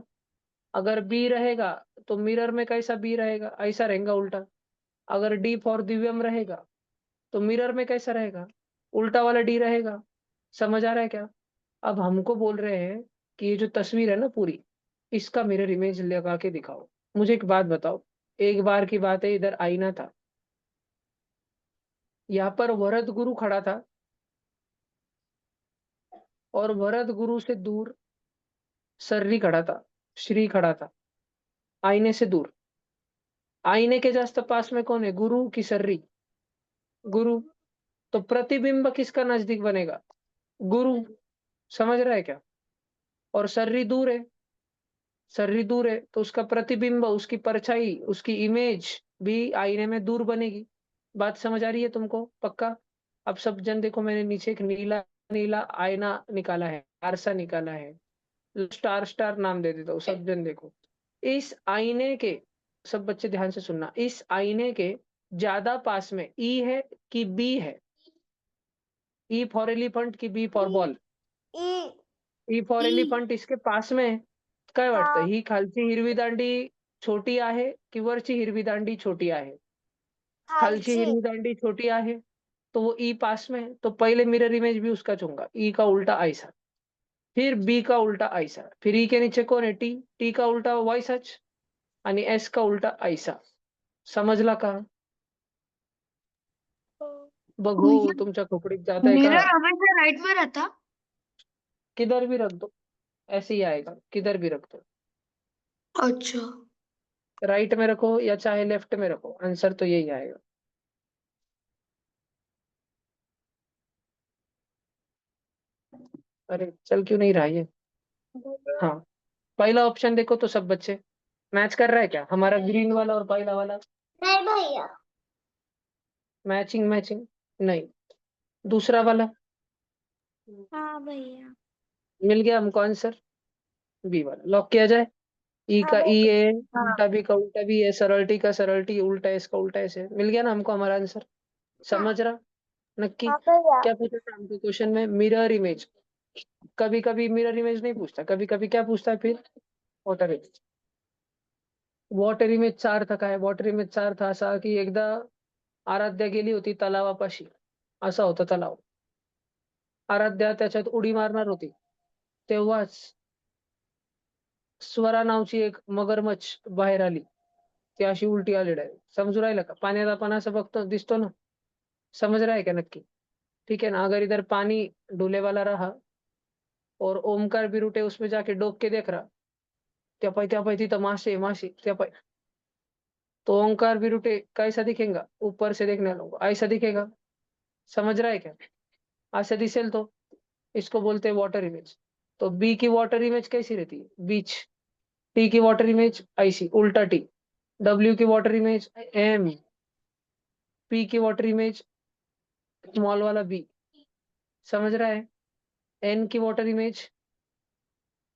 अगर बी रहेगा तो मिरर में कैसा बी रहेगा, ऐसा रहेगा उल्टा. अगर डी फॉर दिव्यम रहेगा तो मिरर में कैसा रहेगा, उल्टा वाला डी रहेगा. समझ आ रहा है क्या? अब हमको बोल रहे हैं कि ये जो तस्वीर है ना पूरी, इसका मिरर इमेज लगा के दिखाओ. मुझे एक बात बताओ, एक बार की बात है, इधर आईना था, यहाँ पर वरद गुरु खड़ा था, और वरद गुरु से दूर सर्री खड़ा था, श्री खड़ा था, आईने से दूर. आईने के जस्ट पास में कौन है, गुरु की सर्री? गुरु. तो प्रतिबिंब किसका नजदीक बनेगा? गुरु. समझ रहा है क्या? और सर्री दूर है, सर्री दूर है, तो उसका प्रतिबिंब, उसकी परछाई, उसकी इमेज भी आईने में दूर बनेगी. बात समझ आ रही है तुमको? पक्का? अब सब जन देखो, मैंने नीचे एक नीला नीला आईना निकाला है, आरसा निकाला है, स्टार स्टार नाम दे देता हूँ, सब जन देखो. इस आईने के, सब बच्चे ध्यान से सुनना, इस आईने के ज्यादा पास में ई है कि बी है? ई फॉर एलिफंट की B for ball? E for elephant इसके पास में आहे. काय वाटतं, ही खालची हिरवी दांडी छोटी आहे की वरची हिरवी दांडी छोटी आहे? खालची हिरवी दांडी छोटी आहे, तो वो ई पास में है, तो पहले मिरर इमेज भी उसका चूंगा, ई का उल्टा ऐसा, फिर बी का उल्टा ऐसा, फिर ई के नीचे कौन है, टी, टी का उल्टा वाई सच, आणि एस का उल्टा ऐसा. समजला का? बघो तुमच्या खोपडीत जात आहे का? मिरर हमेशा राइट में रहता. किधर भी रख दो, ऐसे ही आएगा, किधर भी रख दो. अच्छा. राइट में रखो या चाहे लेफ्ट में रखो, आंसर तो यही आएगा. अरे चल क्यों नहीं रहा ये? हाँ, पहला ऑप्शन देखो तो सब बच्चे मैच कर रहा है क्या, हमारा ग्रीन वाला और पहला वाला? नहीं भैया. मैचिंग मैचिंग नहीं. दूसरा वाला हाँ भैया. मिल गया हमको आंसर, बी वाला लॉक किया जाए. ई का ई है, उल्टा बी का उल्टा भी है, सरल टी का सरल टी, उल्टा एस का उल्टा ऐसे मिल गया ना हमको हमारा आंसर. समझ रहा? नक्की. क्या पूछा था हमको क्वेश्चन में? Mirror image. कभी कभी मिरर इमेज नहीं पूछता, कभी कभी क्या पूछता है फिर? Water image. वॉटर इमेजचा अर्थ काय? वॉटर इमेजचा अर्थ असा की एकदा आराध्या गेली होती तलावापाशी, असा होता तलाव. आराध्या त्याच्यात उडी मारणार होती, तेव्हाच स्वरा नावची एक मगरमच्छ बाहेर आली. ती अशी उलटी आली डायरेक्ट. समजू राहिलं का? पाण्यात आपण असं बघतो, दिसतो ना. समझ रहा है क्या नक्की? ठीक है ना. अगर इधर पानी डूले वाला रहा और ओमकार बिरुटे उसमें जाके डोब के देख रहा, त्या पाय तिथं मासे मासे, त्या पाय तो ओंकार विरुटे कैसा दिखेगा? ऊपर से देखने लगो ऐसा दिखेगा, समझ रहा है क्या? ऐसा दिसेल तो इसको बोलते हैं वाटर इमेज। तो बी की वाटर इमेज कैसी रहती है? बीच। टी की वाटर इमेज ऐसी उल्टा टी। डब्ल्यू की वाटर इमेज एम। पी की वाटर इमेज स्मॉल वाला बी, समझ रहा है? एन की वाटर इमेज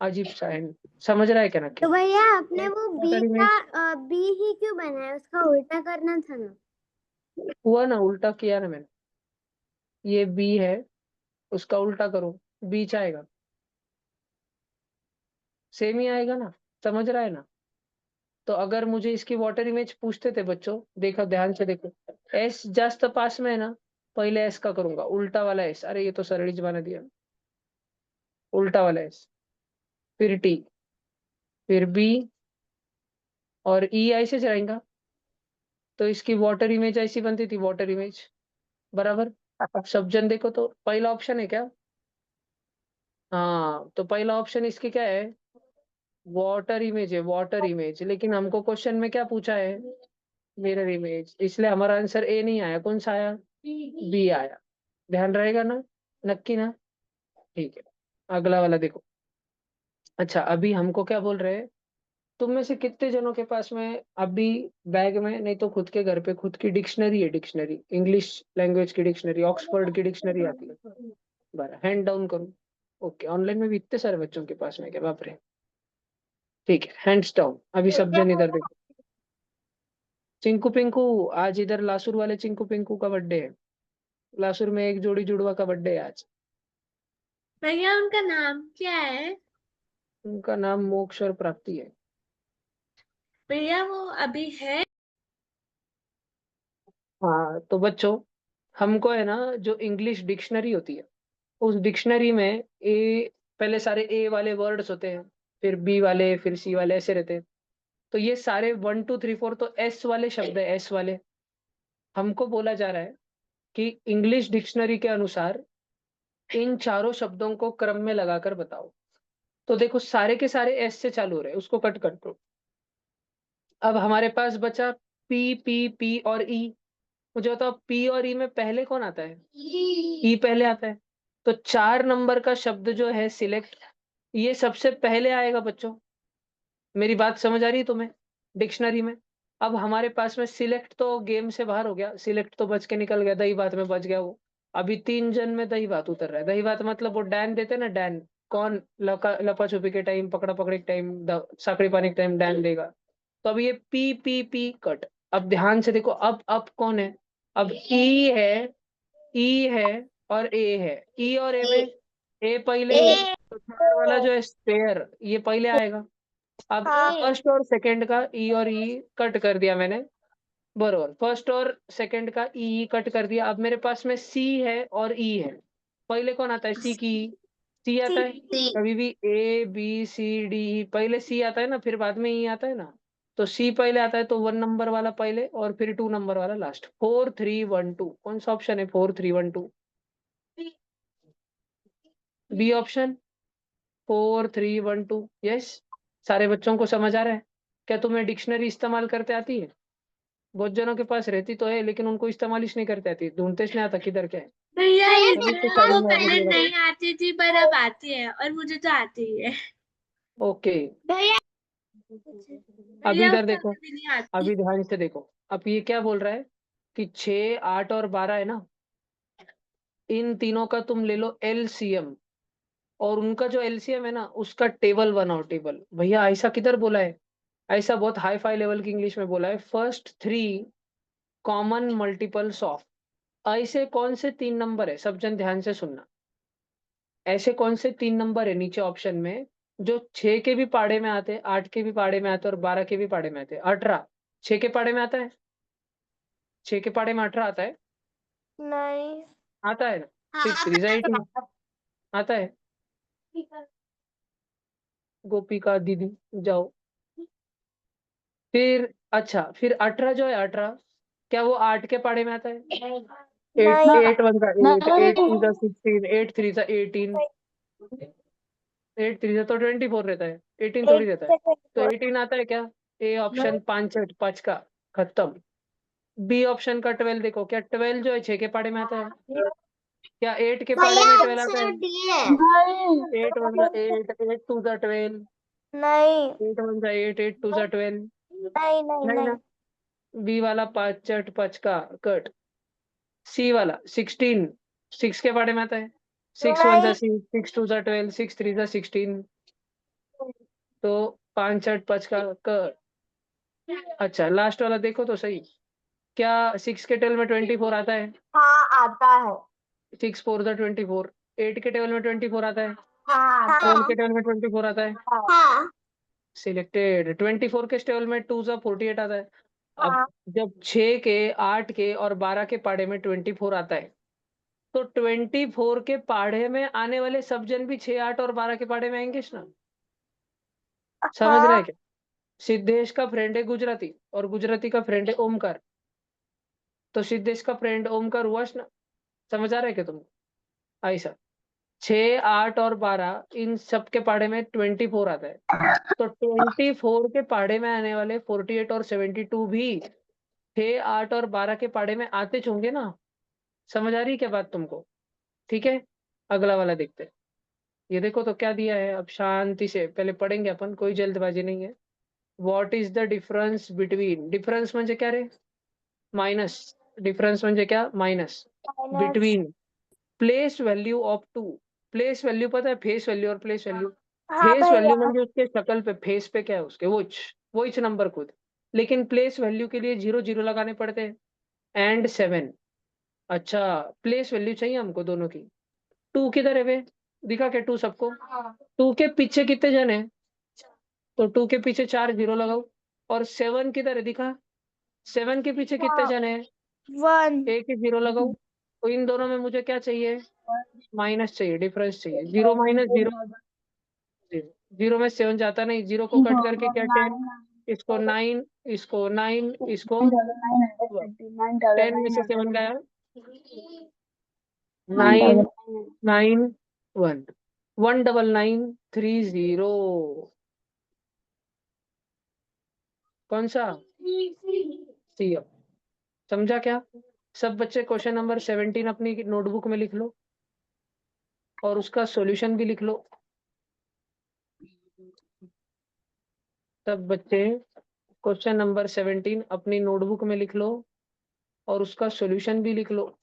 अजीब सा एन, समझ रहा है क्या? ना तो भैया आपने वो बी वाटर का इमेज बी ही क्यों बनाया? उसका उल्टा करना था ना। हुआ ना, उल्टा किया ना मैंने। ये बी है, उसका उल्टा करो, बीच आएगा, सेम ही आएगा ना, समझ रहा है ना? तो अगर मुझे इसकी वाटर इमेज पूछते थे बच्चों, देखो ध्यान से देखो, एस जास्त पास में है ना, पहले एस का करूंगा, उल्टा वाला एस। अरे ये तो सरल बना दिया, उल्टा वाला एस, फिर टी, फिर बी और ई ऐसे जाएगा। तो इसकी वाटर इमेज ऐसी बनती थी, वाटर इमेज बराबर। अब सब जन देखो तो पहला ऑप्शन है क्या? हाँ, तो पहला ऑप्शन इसकी क्या है? वाटर इमेज है, वाटर इमेज। लेकिन हमको क्वेश्चन में क्या पूछा है? मिरर इमेज, इसलिए हमारा आंसर ए नहीं आया। कौन सा आया? बी आया। ध्यान रहेगा ना? नक्की ना? ठीक है, अगला वाला देखो। अच्छा, अभी हमको क्या बोल रहे हैं? तुम में से कितने जनों के पास में अभी बैग में नहीं तो खुद के घर पे खुद की डिक्शनरी है? डिक्शनरी, इंग्लिश लैंग्वेज की डिक्शनरी, ऑक्सफोर्ड की डिक्शनरी आती है। बरा हैंड डाउन करो। ओके, ऑनलाइन में भी इतने सारे बच्चों के पास में, क्या बाप रे। ठीक है, हैंड्स डाउन। अभी सब जन इधर देखो। चिंकू पिंकू, आज इधर लासुर वाले चिंकू पिंकू का बर्थडे है। लासुर में एक जोड़ी जुड़वा का बर्थडे है आज। भैया उनका नाम क्या है? उनका नाम मोक्ष और प्राप्ति है। भैया वो अभी है? हाँ तो बच्चों, हमको है ना, जो इंग्लिश डिक्शनरी होती है, उस डिक्शनरी में ए, पहले सारे ए वाले वर्ड्स होते हैं, फिर बी वाले, फिर सी वाले, ऐसे रहते हैं। तो ये सारे 1 2 3 4 तो एस वाले शब्द है, एस वाले। हमको बोला जा रहा है कि इंग्लिश डिक्शनरी के अनुसार इन चारों शब्दों को क्रम में लगाकर बताओ। तो देखो सारे के सारे एस से चालू हो रहे हैं, उसको कट कर दो। अब हमारे पास बचा पी, पी, पी और ई। मुझे बताओ पी और ई में पहले कौन आता है? ई पहले आता है। तो 4 नंबर का शब्द जो है सिलेक्ट, ये सबसे पहले आएगा बच्चों। मेरी बात समझ आ रही है तुम्हें? डिक्शनरी में अब हमारे पास में सिलेक्ट तो गेम से बाहर हो गया, सिलेक्ट तो बच के निकल गया, दही भात में बच गया वो। अभी 3 जन में दही भात उतर रहा है। दही भात मतलब वो डैन देते ना, डैन। कौन लपा छुपी के टाइम, पकड़ा पकड़ी के टाइम, साकड़ी पानी के टाइम डैन देगा। तो अब ये पी, पी, पी कट। अब ध्यान से देखो, अब कौन है? अब ई है, ई है और ए है। ई और ए में ए पहले, तो थर्ड वाला जो है स्पेयर, ये पहले आएगा। अब फर्स्ट और सेकंड का ई और ई कट कर दिया मैंने, बरोबर। फर्स्ट और सेकंड का ई कट कर दिया। अब मेरे पास में सी है और ई है। पहले कौन आता है? सी की सी आता है। कभी भी ए बी सी डी पहले सी आता है ना, फिर बाद में ई आता है ना। तो सी पहले आता है, तो 1 नंबर वाला पहले और फिर 2 नंबर वाला लास्ट। 4 3 1 2, कौन सा ऑप्शन है? 4 3 1 2, बी ऑप्शन। 4 3 1 2, यस। सारे बच्चों को समझ आ रहा है? क्या तुम्हें डिक्शनरी इस्तेमाल करते आती है? बहुत जनों के पास रहती तो है, लेकिन उनको इस्तेमाल ही नहीं करते आती, ढूंढते नहीं आता किधर क्या है। भैया तभी तो इधर वो साइड में पहले आगे नहीं आती थी पर अब आती है, और मुझे तो आती ही है। ओके। भैया अभी भैया इधर उसको देखो, अभी नहीं आती। अभी ध्यान से देखो। अब ये क्या बोल रहा है कि 6 8 और 12 है ना, इन तीनों का तुम ले लो एलसीएम, और उनका जो एलसीएम है ना, उसका टेबल बनाओ। टेबल भैया ऐसा किधर बोला है? ऐसा बहुत हाई फाई लेवल की इंग्लिश में बोला है, फर्स्ट 3 कॉमन मल्टीपल्स ऑफ। ऐसे कौन से 3 नंबर है? सब जन ध्यान से सुनना। ऐसे कौन से 3 नंबर है नीचे ऑप्शन में, जो 6 के भी पाड़े में आते, 8 के भी पाड़े में आते और 12 के भी पाड़े में आते? 18 6 के पाड़े में आता है? 6 के पाड़े में 18 आता है? नहीं। आता है ना? 6 3 18 आता है। गोपिका दीदी जाओ। फिर अच्छा, फिर 18 जो है, 18 क्या वो 8 के पाड़े में आता है? 8 8 1 का 8, 8 2 का 16, 8 3 का 18, 8 3 तो 24 रहता है, 18 थोड़ी रहता है। तो 18 आता है क्या? ए ऑप्शन, 5 8 5 का खत्म। बी ऑप्शन का 12 देखो, क्या 12 जो है 6 के पहाड़े में आता है? क्या 8 के पहाड़े में 12 आता है? 8 1 जा 8, 8 2 जा 12, नहीं 8 1 जा 8, 8 2 जा 12। नहीं नहीं नहीं ना, नहीं बी वाला 5 चट 5 का कट। सी वाला 16, 6 के पहाड़े में आता है। 6 1 जा 6, 6 2 जा 12, 6 3 जा 16, तो 5 चट 5 का कट। अच्छा लास्ट वाला देखो तो सही, क्या 6 के टेबल में 24 आता है? हाँ आता है 6 4 जा 24। 8 के टेबल में 24 आता है? हाँ 12 के टेबल में 24 आता है? हाँ सिलेक्टेड। 24 के टेबल में 2 जा 48 आता है। अब हाँ जब 6 के 8 के और 12 के पाढ़े में 24 आता है, तो 24 के पाढ़े में आने वाले सब जन भी 6 8 और 12 के पाढ़े में आएंगे ना? समझ रहे हैं क्या? सिद्धेश का फ्रेंड है गुजराती और गुजराती का फ्रेंड है ओमकार, तो सिद्धेश का फ्रेंड ओमकार हुआ ना? समझ आ रहा है क्या तुमको? ऐसा 6 8 और 12 इन सब के पाढ़े में 24 आता है, तो 24 के पाढ़े में आने वाले 48 और 72 भी 6 8 और 12 के पाढ़े में आते होंगे ना? समझ आ रही है क्या बात तुमको? ठीक है, अगला वाला देखते हैं। ये देखो तो क्या दिया है, अब शांति से पहले पढ़ेंगे अपन, कोई जल्दबाजी नहीं है। What is the difference between, difference म्हणजे क्या रे? माइनस। डिफरेंस म्हणजे क्या? Minus. Between place value of two. Place value पता है, फेस वैल्यू और प्लेस वैल्यू। हाँ फेस भैया वैल्यू म्हणजे उसके शक्ल पे, फेस पे क्या है उसके, वो नंबर खुद। लेकिन प्लेस वैल्यू के लिए 0 0 लगाने पड़ते हैं। एंड 7। अच्छा प्लेस वैल्यू चाहिए हमको दोनों की। 2 किधर है वे? दिखा क्या 2 सबको? 2 के पीछे कितने जन है? तो 2 के पीछे 4 0 लगाओ। और 7 किधर है दिखा? 7 के पीछे कितने जन है? 1 एक ही 0 लगाओ। तो इन दोनों में मुझे क्या चाहिए? माइनस चाहिए, डिफरेंस चाहिए। 0 माइनस 0, 0 में 7 जाता नहीं, 0 को कट करके क्या 10, इसको 9, इसको 9, इसको 10 में से 7 गया, 9 9 1 19930। कौन सा? सी। समझा क्या? सब बच्चे क्वेश्चन नंबर 17 अपनी नोटबुक में लिख लो और उसका सॉल्यूशन भी लिख लो। सब बच्चे क्वेश्चन नंबर 17 अपनी नोटबुक में लिख लो और उसका सॉल्यूशन भी लिख लो।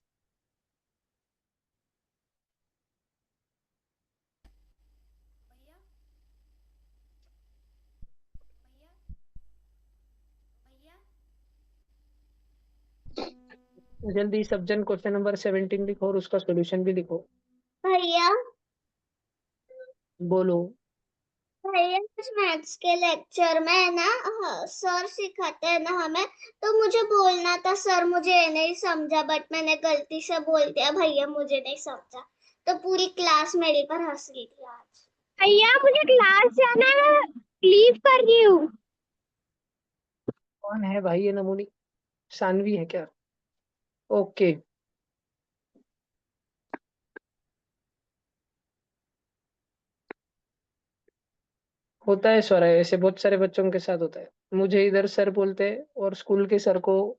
जल्दी सब जन क्वेश्चन नंबर 17 लिखो और उसका सॉल्यूशन भी लिखो। भैया बोलो। भैया इस मैथ्स के लेक्चर में ना सर सिखाते हैं ना हमें, तो मुझे बोलना था सर मुझे ये नहीं समझा, बट मैंने गलती से बोल दिया भैया मुझे नहीं समझा, तो पूरी क्लास मेरे पर हंस रही थी आज। भैया मुझे क्लास जाना है, मैं लीव कर रही हूँ। कौन है भाई ये नमूनी? सानवी है क्या? ओके। होता है सर, ऐसे बहुत सारे बच्चों के साथ होता है। मुझे इधर सर बोलते हैं और स्कूल के सर को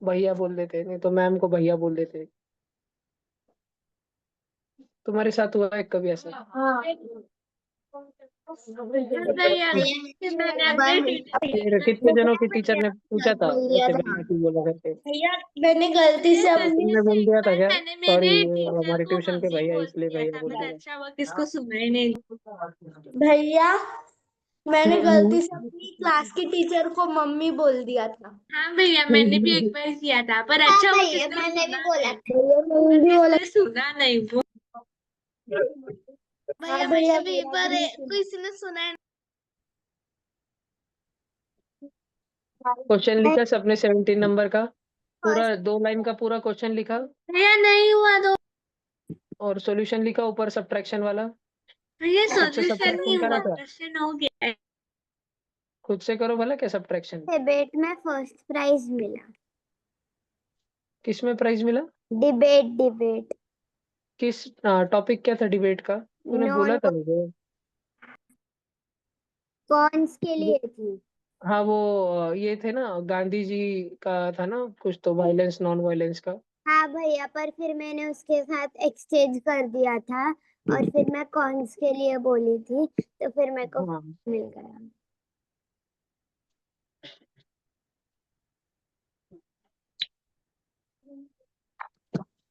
भैया बोल देते हैं, नहीं तो मैम को भैया बोल देते हैं। तुम्हारे साथ हुआ है कभी ऐसा? भैया मैंने अपने फिर कितने जनों की टीचर ने पूछा था ऐसे भैया क्यों बोला करते? भैया मैंने गलती से तुमने बोल दिया था क्या? मैंने सॉरी मेरे टीचर हमारे को ट्यूशन के मम्मी भैया बोल इसलिए दिया भैया था, बोल पर दिया। अच्छा वो किसको सुना ही नहीं। भैया मैंने हम्म। गलती से अपनी क्लास की टीचर को मम्मी बोल दिया था। हाँ भैया मैंने भी एक बार किया था, पर हाँ अच्छा वो भैया किसने मैंने भी सुना बोला नहीं, था। भैया पर मैंने भी बोला किसने सुना नहीं वो। भैया मैंने भी पर किसी ने सुना नहीं। क्वेश्चन लिखा सबने 17 नंबर का? पूरा फर्स्ट 2 लाइन का पूरा क्वेश्चन लिखा भैया नहीं हुआ तो और सॉल्यूशन लिखा ऊपर सब्ट्रैक्शन वाला? भैया सबसे सॉल्यूशन नहीं सब्ट्रैक्शन करा हुआ, था? क्वेश्चन हो गया है। खुद से करो भला क्या सब्ट्रैक्शन? डिबेट में फर्स्ट प्राइज मिला। किस में प्राइज मिला? डिबेट डिबेट किस टॉपिक क्या था डिबेट का? तूने नो बोला नो था मुझे। कॉन्स के लिए थी। हाँ वो ये थे ना, गांधी जी का था ना कुछ तो, वायलेंस नॉन वायलेंस का। हाँ भैया, पर फिर मैंने उसके साथ एक्सचेंज कर दिया था और फिर मैं कॉइन्स के लिए बोली थी, तो फिर मेरे को हाँ मिल गया।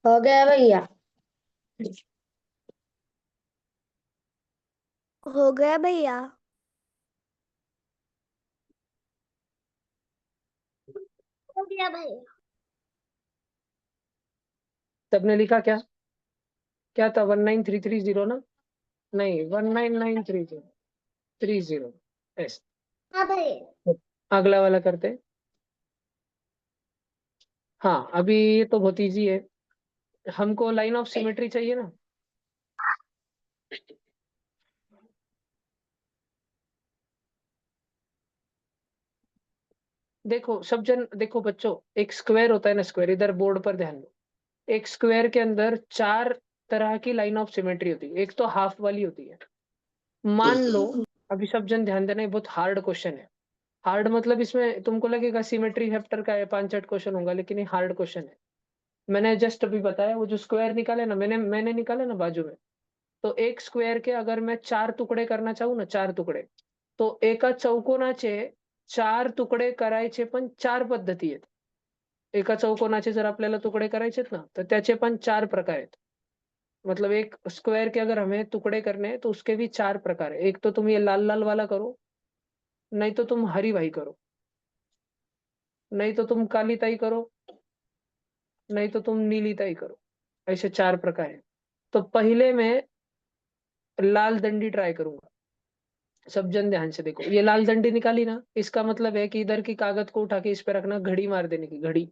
हो गया भैया। हो गया भैया। हो गया भैया। सबने लिखा क्या? क्या था? 19330 ना? नहीं, 1993030। यस। हाँ भैया। अगला वाला करते हैं। हाँ अभी ये तो बहुत इजी है। हमको लाइन ऑफ सिमेट्री चाहिए ना। देखो सब जन, देखो बच्चों, एक स्क्वायर होता है ना, स्क्वायर, इधर बोर्ड पर ध्यान दो। एक स्क्वायर के अंदर चार तरह की लाइन ऑफ सिमेट्री होती है। एक तो हाफ वाली होती है। मान लो, अभी सब जन ध्यान देना, ये बहुत हार्ड क्वेश्चन है। हार्ड मतलब इसमें तुमको लगेगा सिमेट्री चैप्टर का है, 5-8 क्वेश्चन होगा, लेकिन ये हार्ड क्वेश्चन है। मैंने जस्ट अभी बताया, वो जो स्क्वायर निकाले ना, मैंने निकाला ना बाजू में। तो एक स्क्वायर के अगर मैं 4 टुकड़े करना चाहूँ ना, 4 तुकडे, तो एका चौकोनाचे 4 तुकडे करायचे पण 4 पद्धती आहेत. एका चौकोनाचे जर आपल्याला तुकडे करायचेत ना, तर त्याचे पण 4 प्रकार आहेत. मतलब एक स्क्वायर के अगर हमें टुकड़े करने हैं तो उसके भी 4 प्रकार है। एक तो तुम ये लाल लाल वाला करो, नहीं तो तुम हरी भाई करो, नहीं तो तुम काली ताई करो, नहीं तो तुम नीली ताई करो। ऐसे 4 प्रकार है। तो पहले मैं लाल दंडी ट्राई करूंगा। सब जन ध्यान से देखो, ये लाल दंडी निकाली ना, इसका मतलब है कि इधर की कागज को उठा के इस पे रखना, घड़ी मार देने की, घड़ी।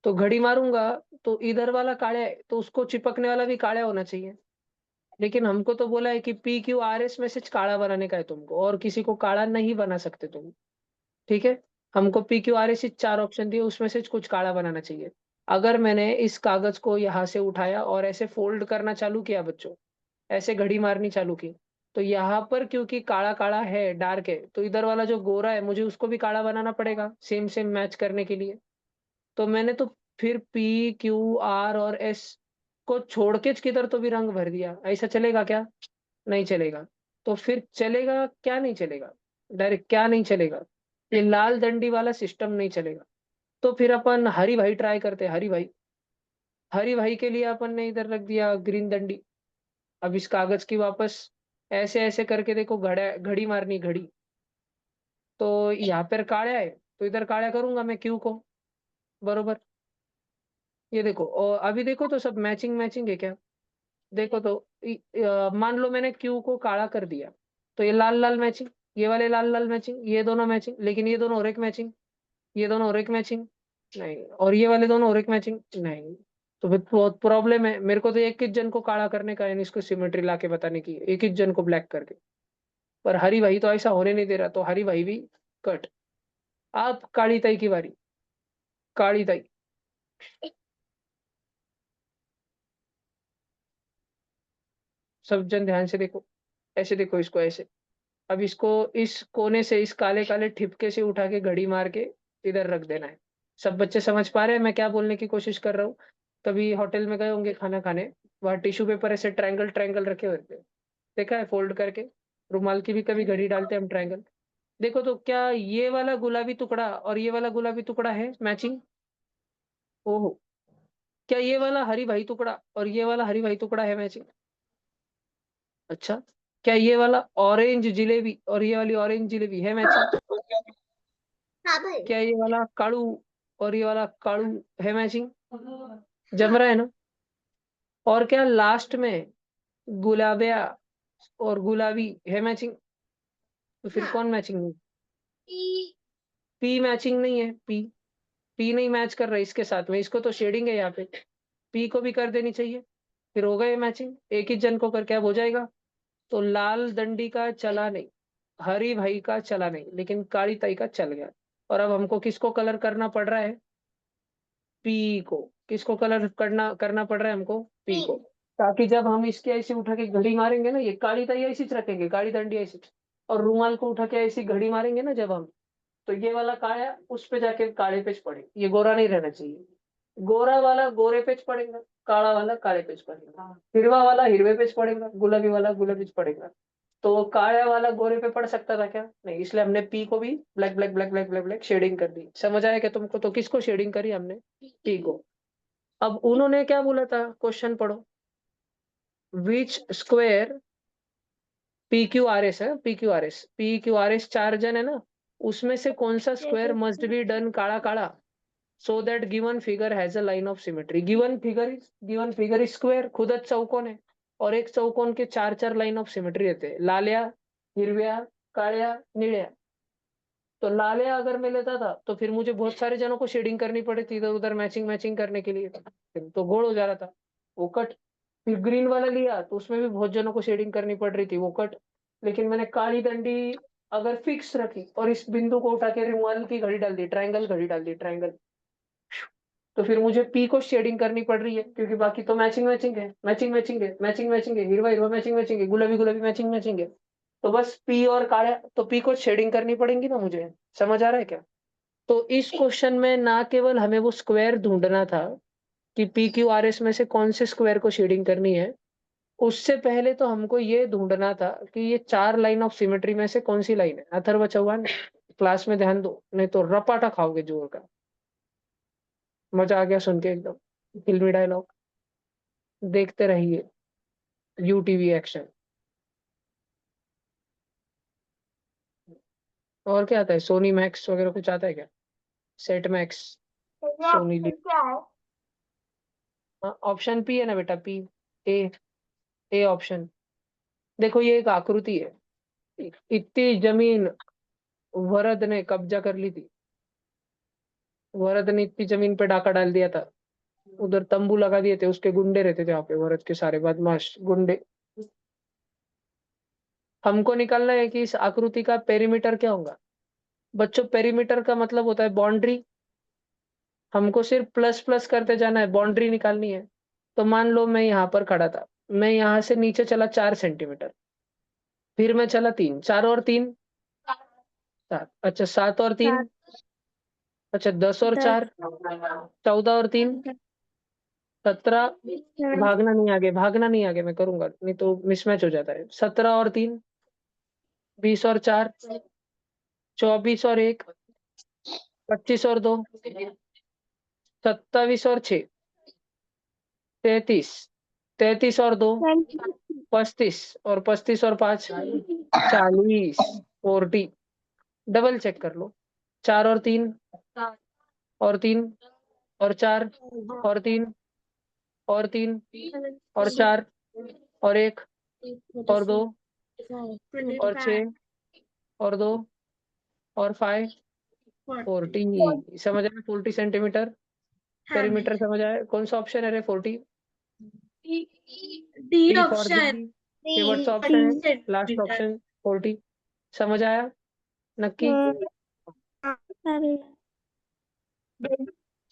तो घड़ी मारूंगा, तो इधर वाला काड़ा है, तो उसको चिपकने वाला भी काड़ा होना चाहिए। लेकिन हमको तो बोला है कि PQRS मैसेज काड़ा बनाने का है तुमको, और किसी को काड़ा नहीं बना सकते तुम। ठीक है। हमको PQRS 4 ऑप्शन दिए, उसमें से कुछ काड़ा बनाना चाहिए। अगर मैंने इस कागज को यहाँ से उठाया और ऐसे फोल्ड करना चालू किया बच्चों, ऐसे घड़ी मारनी चालू की, तो यहाँ पर क्योंकि काला काला है, डार्क है, तो इधर वाला जो गोरा है मुझे उसको भी काला बनाना पड़ेगा, सेम सेम मैच करने के लिए। तो मैंने तो फिर PQR और S को छोड़ के किधर तो भी रंग भर दिया। ऐसा चलेगा क्या? नहीं चलेगा। तो फिर चलेगा क्या? नहीं चलेगा। डायरेक्ट क्या नहीं चलेगा? ये लाल डंडी वाला सिस्टम नहीं चलेगा। तो फिर अपन हरी भाई ट्राई करते हैं, हरी भाई। हरी भाई के लिए अपन ने इधर रख दिया ग्रीन डंडी। अब इस कागज की वापस ऐसे ऐसे करके देखो, घड़ा घड़ी मारनी, घड़ी। तो यहाँ पर काड़ा है, तो इधर काड़ा करूंगा मैं क्यू को, बरोबर। ये देखो, और अभी देखो तो सब मैचिंग मैचिंग है क्या? देखो तो मान लो मैंने क्यू को काला कर दिया, तो ये लाल लाल मैचिंग, ये वाले लाल लाल मैचिंग, ये दोनों मैचिंग, लेकिन ये दोनों और एक मैचिंग, ये दोनों और एक मैचिंग नहीं, और ये वाले दोनों और एक मैचिंग नहीं। तो फिर बहुत प्रॉब्लम है मेरे को, तो एक ही जन को काला करने का है, इसको सिमेट्री ला के बताने की, एक ही जन को ब्लैक करके। पर हरी भाई तो ऐसा होने नहीं दे रहा, तो हरी भाई भी कट। आप काली ताई की बारी। काली ताई। सब जन ध्यान से देखो, ऐसे देखो इसको, ऐसे। अब इसको इस कोने से, इस काले काले ठिपके से उठा के घड़ी मार के इधर रख देना है। सब बच्चे समझ पा रहे हैं मैं क्या बोलने की कोशिश कर रहा हूँ? कभी होटल में गए होंगे खाना खाने, वहां टिश्यू पेपर ऐसे ट्रायंगल ट्रायंगल रखे हुए थे, देखा है? फोल्ड करके रुमाल की भी कभी घड़ी डालते हैं हम, ट्रायंगल। देखो तो क्या ये वाला गुलाबी टुकड़ा और ये वाला गुलाबी टुकड़ा है मैचिंग? ओहो। क्या ये वाला हरी भाई टुकड़ा और ये वाला हरी भाई टुकड़ा है मैचिंग? अच्छा। क्या ये वाला ऑरेंज जिलेबी और ये वाली ऑरेंज जिलेबी है मैचिंग? हाँ भाई। क्या ये वाला काड़ू और ये वाला काड़ू है मैचिंग? जम रहा है ना? और क्या लास्ट में गुलाबिया और गुलाबी है मैचिंग? तो फिर कौन मैचिंग नहीं? पी मैचिंग नहीं है, पी। पी नहीं मैच कर रहा है इसके साथ में, इसको तो शेडिंग है यहाँ पे। पी को भी कर देनी चाहिए, फिर हो गए मैचिंग। एक ही जन को करके अब हो जाएगा। तो लाल दंडी का चला नहीं, हरी भाई का चला नहीं, लेकिन काली ताई का चल गया। और अब हमको किसको कलर करना पड़ रहा है? पी को। किसको कलर करना करना पड़ रहा है हमको? पी को। ताकि जब हम इसके ऐसे उठा के घड़ी मारेंगे ना, ये काली ताई ऐसी रखेंगे, काली दंडी ऐसी, और रुमाल को उठा के ऐसी घड़ी मारेंगे ना जब हम, तो ये वाला काया उस पे जाके काले पेज पड़ेगा, ये गोरा नहीं रहना चाहिए। गोरा वाला गोरे पेज पड़ेगा, काला वाला काले पेज पड़ेगा, हिरवा वाला हिरवे पेज पड़ेगा, गुलाबी वाला गुलाबी पेज पड़ेगा। तो काया वाला गोरे पे पड़ सकता था क्या? नहीं, इसलिए हमने पी को भी black black black black black black shading कर दी। समझ आया क्या तुमको? तो किसको शेडिंग करी हमने? पी को। अब उन्होंने क्या बोला था, क्वेश्चन पढ़ो। Which square P Q R S है, P Q R S, P Q R S 4 जन है ना, उसमें से कौन सा स्क्वायर मस्ट बी डन काला काला so that given figure has a line of symmetry. Given figure is square, खुदच चौकोन है, और एक चौकोन के 4 लाइन ऑफ सिमेट्री रहते हैं, लाल्या, हिरव्या, काळ्या, निळ्या। तो लाल्या अगर मैं लेता था तो फिर मुझे बहुत सारे जनों को शेडिंग करनी पड़ी थी इधर उधर मैचिंग मैचिंग करने के लिए, फिर तो गोल हो जा रहा था, वो कट। फिर ग्रीन वाला लिया तो उसमें भी बहुत जनों को शेडिंग करनी पड़ रही थी, वो कट। लेकिन मैंने काली डंडी अगर फिक्स रखी और इस बिंदु को उठा के रुमाल की घड़ी डाल दी, ट्रायंगल घड़ी डाल दी, ट्रायंगल, तो फिर मुझे पी को शेडिंग करनी पड़ रही है, क्योंकि बाकी तो मैचिंग मैचिंग है, मैचिंग मैचिंग है, मैचिंग मैचिंग है, हिरवा हिरवा मैचिंग मैचिंग है, गुलाबी गुलाबी मैचिंग मैचिंग है। तो बस पी और काला, तो पी को शेडिंग करनी पड़ेगी ना मुझे। समझ आ रहा है क्या? तो इस क्वेश्चन में ना केवल हमें वो स्क्वायर ढूंढना था कि पी क्यू आर एस में से कौन से स्क्वायर को शेडिंग करनी है, उससे पहले तो हमको ये ढूंढना था कि ये 4 लाइन ऑफ सिमेट्री में से कौन सी लाइन है। अथर्व चौहान, क्लास में ध्यान दो, नहीं तो रपाटा खाओगे जोर का। मजा आ गया सुन के एकदम, फिल्मी डायलॉग। देखते रहिए यूटीवी एक्शन। और क्या आता है? सोनी मैक्स वगैरह कुछ आता है क्या? सेट मैक्स, सोनी ली। क्या है? ऑप्शन पी है ना बेटा, पी, ए, ए ऑप्शन। देखो ये एक आकृति है, इतनी जमीन वरद ने कब्जा कर ली थी, वरद ने इतनी जमीन पे डाका डाल दिया था, उधर तंबू लगा दिए थे, उसके गुंडे रहते थे वहां पे, वरद के सारे बदमाश गुंडे। हमको निकालना है कि इस आकृति का पेरीमीटर क्या होगा। बच्चों, पेरीमीटर का मतलब होता है बाउंड्री। हमको सिर्फ प्लस प्लस करते जाना है, बाउंड्री निकालनी है। तो मान लो मैं यहाँ पर खड़ा था, मैं यहाँ से नीचे चला 4 सेंटीमीटर, फिर मैं चला 3, 4 और 3 7, अच्छा 7 और 3, अच्छा 10 और 4 14 और 3 17, भागना नहीं आगे, भागना नहीं आगे, मैं करूंगा नहीं तो मिसमैच हो जाता है। 17 और 3 20 और 4 24 और 1 25 और 2 27 और 6 33 33 और 2 35 और 35 और 5 40 40। डबल चेक कर लो। 4 और 3 और 3 और 4 और 3 और 3 और 4 और 1 और 2 और 6 और 2 और 5 40। समझ आया? 40 सेंटीमीटर पेरीमीटर समझ आया? कौन सा ऑप्शन है रे? 40 डी डी फॉर ऑप्शन। शेवटचा ऑप्शन है, लास्ट ऑप्शन 40। समझ आया? नक्की?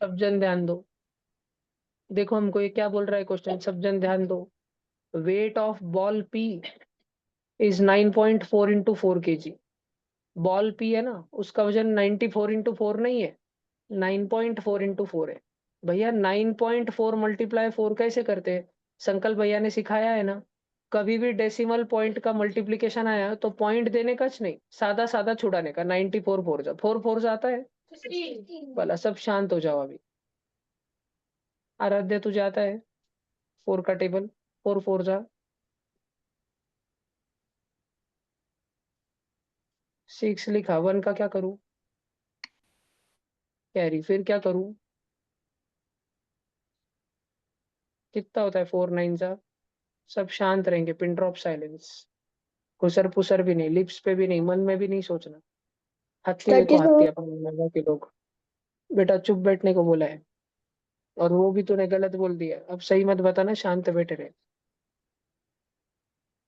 सब जन ध्यान दो। देखो हमको ये क्या बोल रहा है क्वेश्चन, सब जन ध्यान दो। Wait of ball P is 9.4 into 4 kg। Ball P है ना, उसका वजन 94 इंटू 4 नहीं है, 9.4 इंटू 4 है। भैया 9.4 मल्टीप्लाई 4 कैसे करते हैं? संकल्प भैया ने सिखाया है ना, कभी भी डेसिमल पॉइंट का मल्टीप्लीकेशन आया तो पॉइंट देने का नहीं, सादा सादा छुड़ाने का। 94 फोर जा, 4 4 आता है। भला सब शांत हो जाओ अभी। आराध्य तुझे आता है 4 का टेबल? 4 4 जा 6 लिखा, 1 का क्या करूं? कैरी, फिर क्या करूं? कितना होता है 4 9 जा? सब शांत रहेंगे, पिन ड्रॉप साइलेंस। खुसर पुसर भी नहीं, लिप्स पे भी नहीं, मन में भी नहीं सोचना। हत्ती देखो, हत्ती अपने के लोग। बेटा चुप बैठने को बोला है, और वो भी तूने गलत बोल दिया। अब सही मत बताना, शांत बैठे रहे।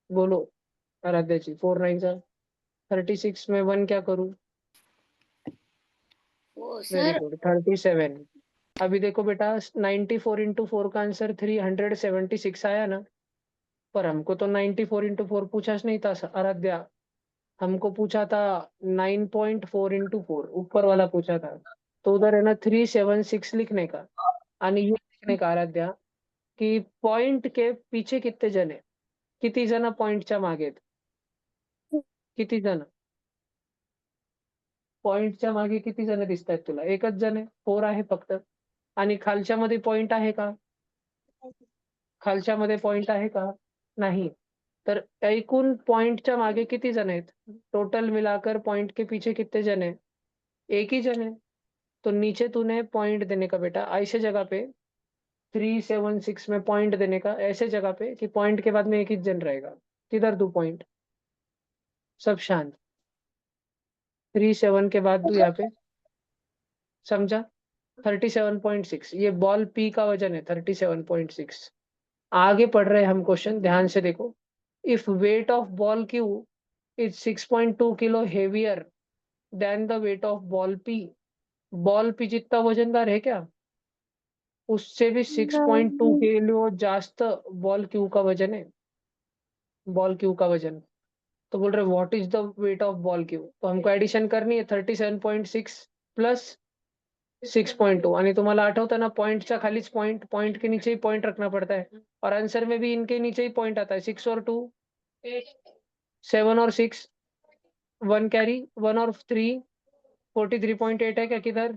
बोलो आराध्या जी। 4 9 जा 36 में 1 क्या करूं? ओ वेरी सर, गुड, 37। अभी देखो बेटा, 94 इंटू 4 का आंसर 376 आया ना, पर हमको तो 94 इंटू 4 पूछा नहीं था आराध्या। हमको पूछा था 9.4 इंटू 4, ऊपर वाला पूछा था। तो उधर है ना 376 लिखने का, आणि ये लिखने का आराध्या की पॉइंट के पीछे किती जण आहे, किती जण पॉइंटच्या मागे आहेत, किती जण पॉइंटच्या मागे किती जण दिसत आहेत तुला? एकच जण आहे, 4 आहे फक्त. आणि खालच्या मध्ये पॉइंट आहे का? खालच्या मध्ये पॉइंट आहे का? नहीं। तर एकूण पॉइंटच्या मागे किती जण आहेत? टोटल मिलाकर पॉइंट के पीछे कितने जन है? एक ही जन है। तो नीचे तूने पॉइंट देने का बेटा, ऐसे जगह पे 376 में पॉइंट देने का, ऐसे जगह पे कि पॉइंट के बाद में एक ही जन रहेगा। किधर दो पॉइंट? सब शांत। 37 के बाद दो यहाँ पे, समझा? 37.6, ये बॉल पी का वजन है 37.6। आगे पढ़ रहे हैं हम क्वेश्चन, ध्यान से देखो। If weight of ball Q is 6.2 kilo heavier than the weight of ball P. Ball P जितना वजनदार है क्या? उससे भी 6.2 किलो जास्त बॉल क्यू का वजन है। बॉल क्यू का वजन। तो बोल रहे what is the weight of ball Q, तो हमको एडिशन करनी है 37.6 प्लस 6.2। आणि तुम्हाला आठवतं ना, पॉइंटच्या खालीच पॉइंट, पॉइंट के नीचे ही पॉइंट रखना पड़ता है, और आंसर में भी इनके नीचे ही पॉइंट आता है। 6 और 2 7 और 6 1 कैरी, 1 और 3 43.8 है क्या? किधर?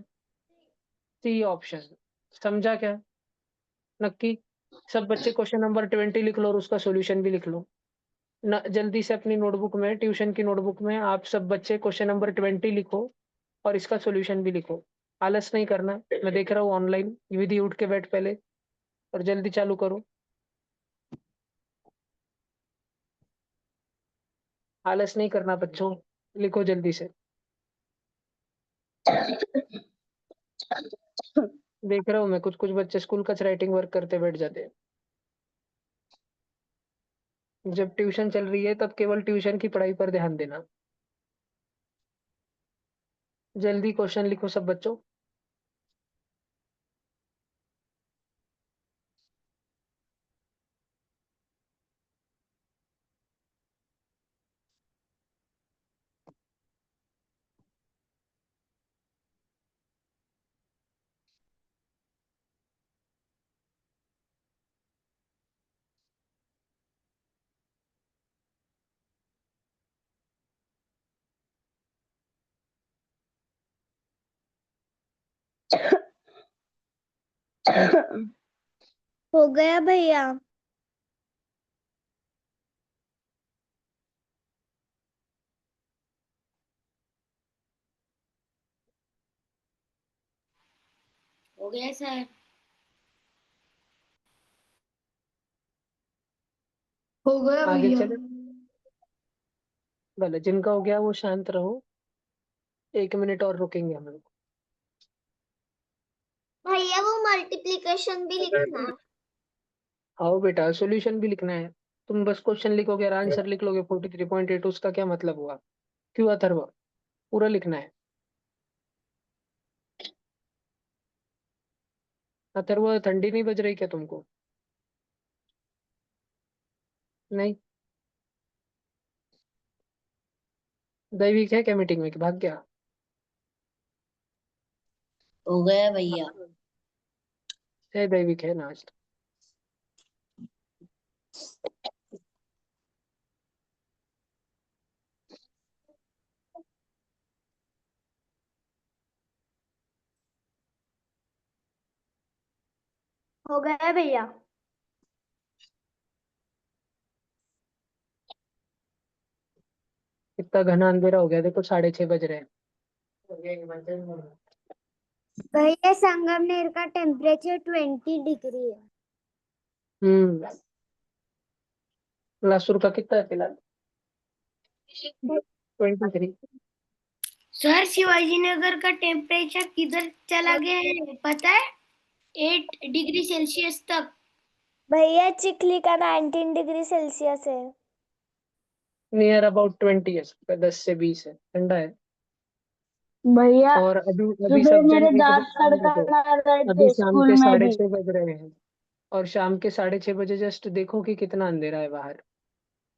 C option. समझा क्या? नक्की? सब बच्चे क्वेश्चन नंबर 20 लिख लो और उसका सॉल्यूशन भी लिख लो न, जल्दी से अपनी नोटबुक में, ट्यूशन की नोटबुक में आप सब बच्चे क्वेश्चन नंबर 20 लिखो और इसका सॉल्यूशन भी लिखो। आलस नहीं करना। मैं देख रहा हूँ ऑनलाइन, विधि उठ के बैठ पहले और जल्दी चालू करो। आलस नहीं करना बच्चों, लिखो जल्दी से। देख रहा हूँ मैं, कुछ कुछ बच्चे स्कूल का राइटिंग वर्क करते बैठ जाते हैं। जब ट्यूशन चल रही है तब केवल ट्यूशन की पढ़ाई पर ध्यान देना। जल्दी क्वेश्चन लिखो सब बच्चों। हो गया भैया। हो गया सर। हो गया आगे भैया। चले। भले जिनका हो गया वो शांत रहो, 1 मिनट और रुकेंगे हम लोग। भैया वो मल्टीप्लिकेशन भी लिखना है। आओ बेटा, सॉल्यूशन भी लिखना है। तुम बस क्वेश्चन लिखोगे और आंसर लिख लोगे 43.8, उसका क्या मतलब हुआ? क्यों अथर्व? पूरा लिखना है। अथर्व, ठंडी नहीं बज रही क्या तुमको? नहीं? दैविक है क्या मीटिंग में कि भाग गया? हो गया भैया। है, दैविक है ना आज। हो गया भैया। इतना घना अंधेरा हो गया, देखो 6:30 बज रहे हैं। भैया संगमनेर का टेम्परेचर 20 डिग्री है। लासुर का कितना है फिलहाल? 23। सर शिवाजी नगर का टेम्परेचर किधर चला गया है पता है? 8 डिग्री सेल्सियस तक। भैया चिखली का 19 डिग्री सेल्सियस है। नियर अबाउट 20 है, 10 से 20 है, ठंडा है। भैया और अभी अभी सुबह सब जन मेरे एक दांत बात देखो, खड़खड़ा रहे अभी थे शाम स्कूल के में साढ़े भी। छह बज रहे हैं, और शाम के 6:30 बजे जस्ट देखो कि कितना अंधेरा है बाहर।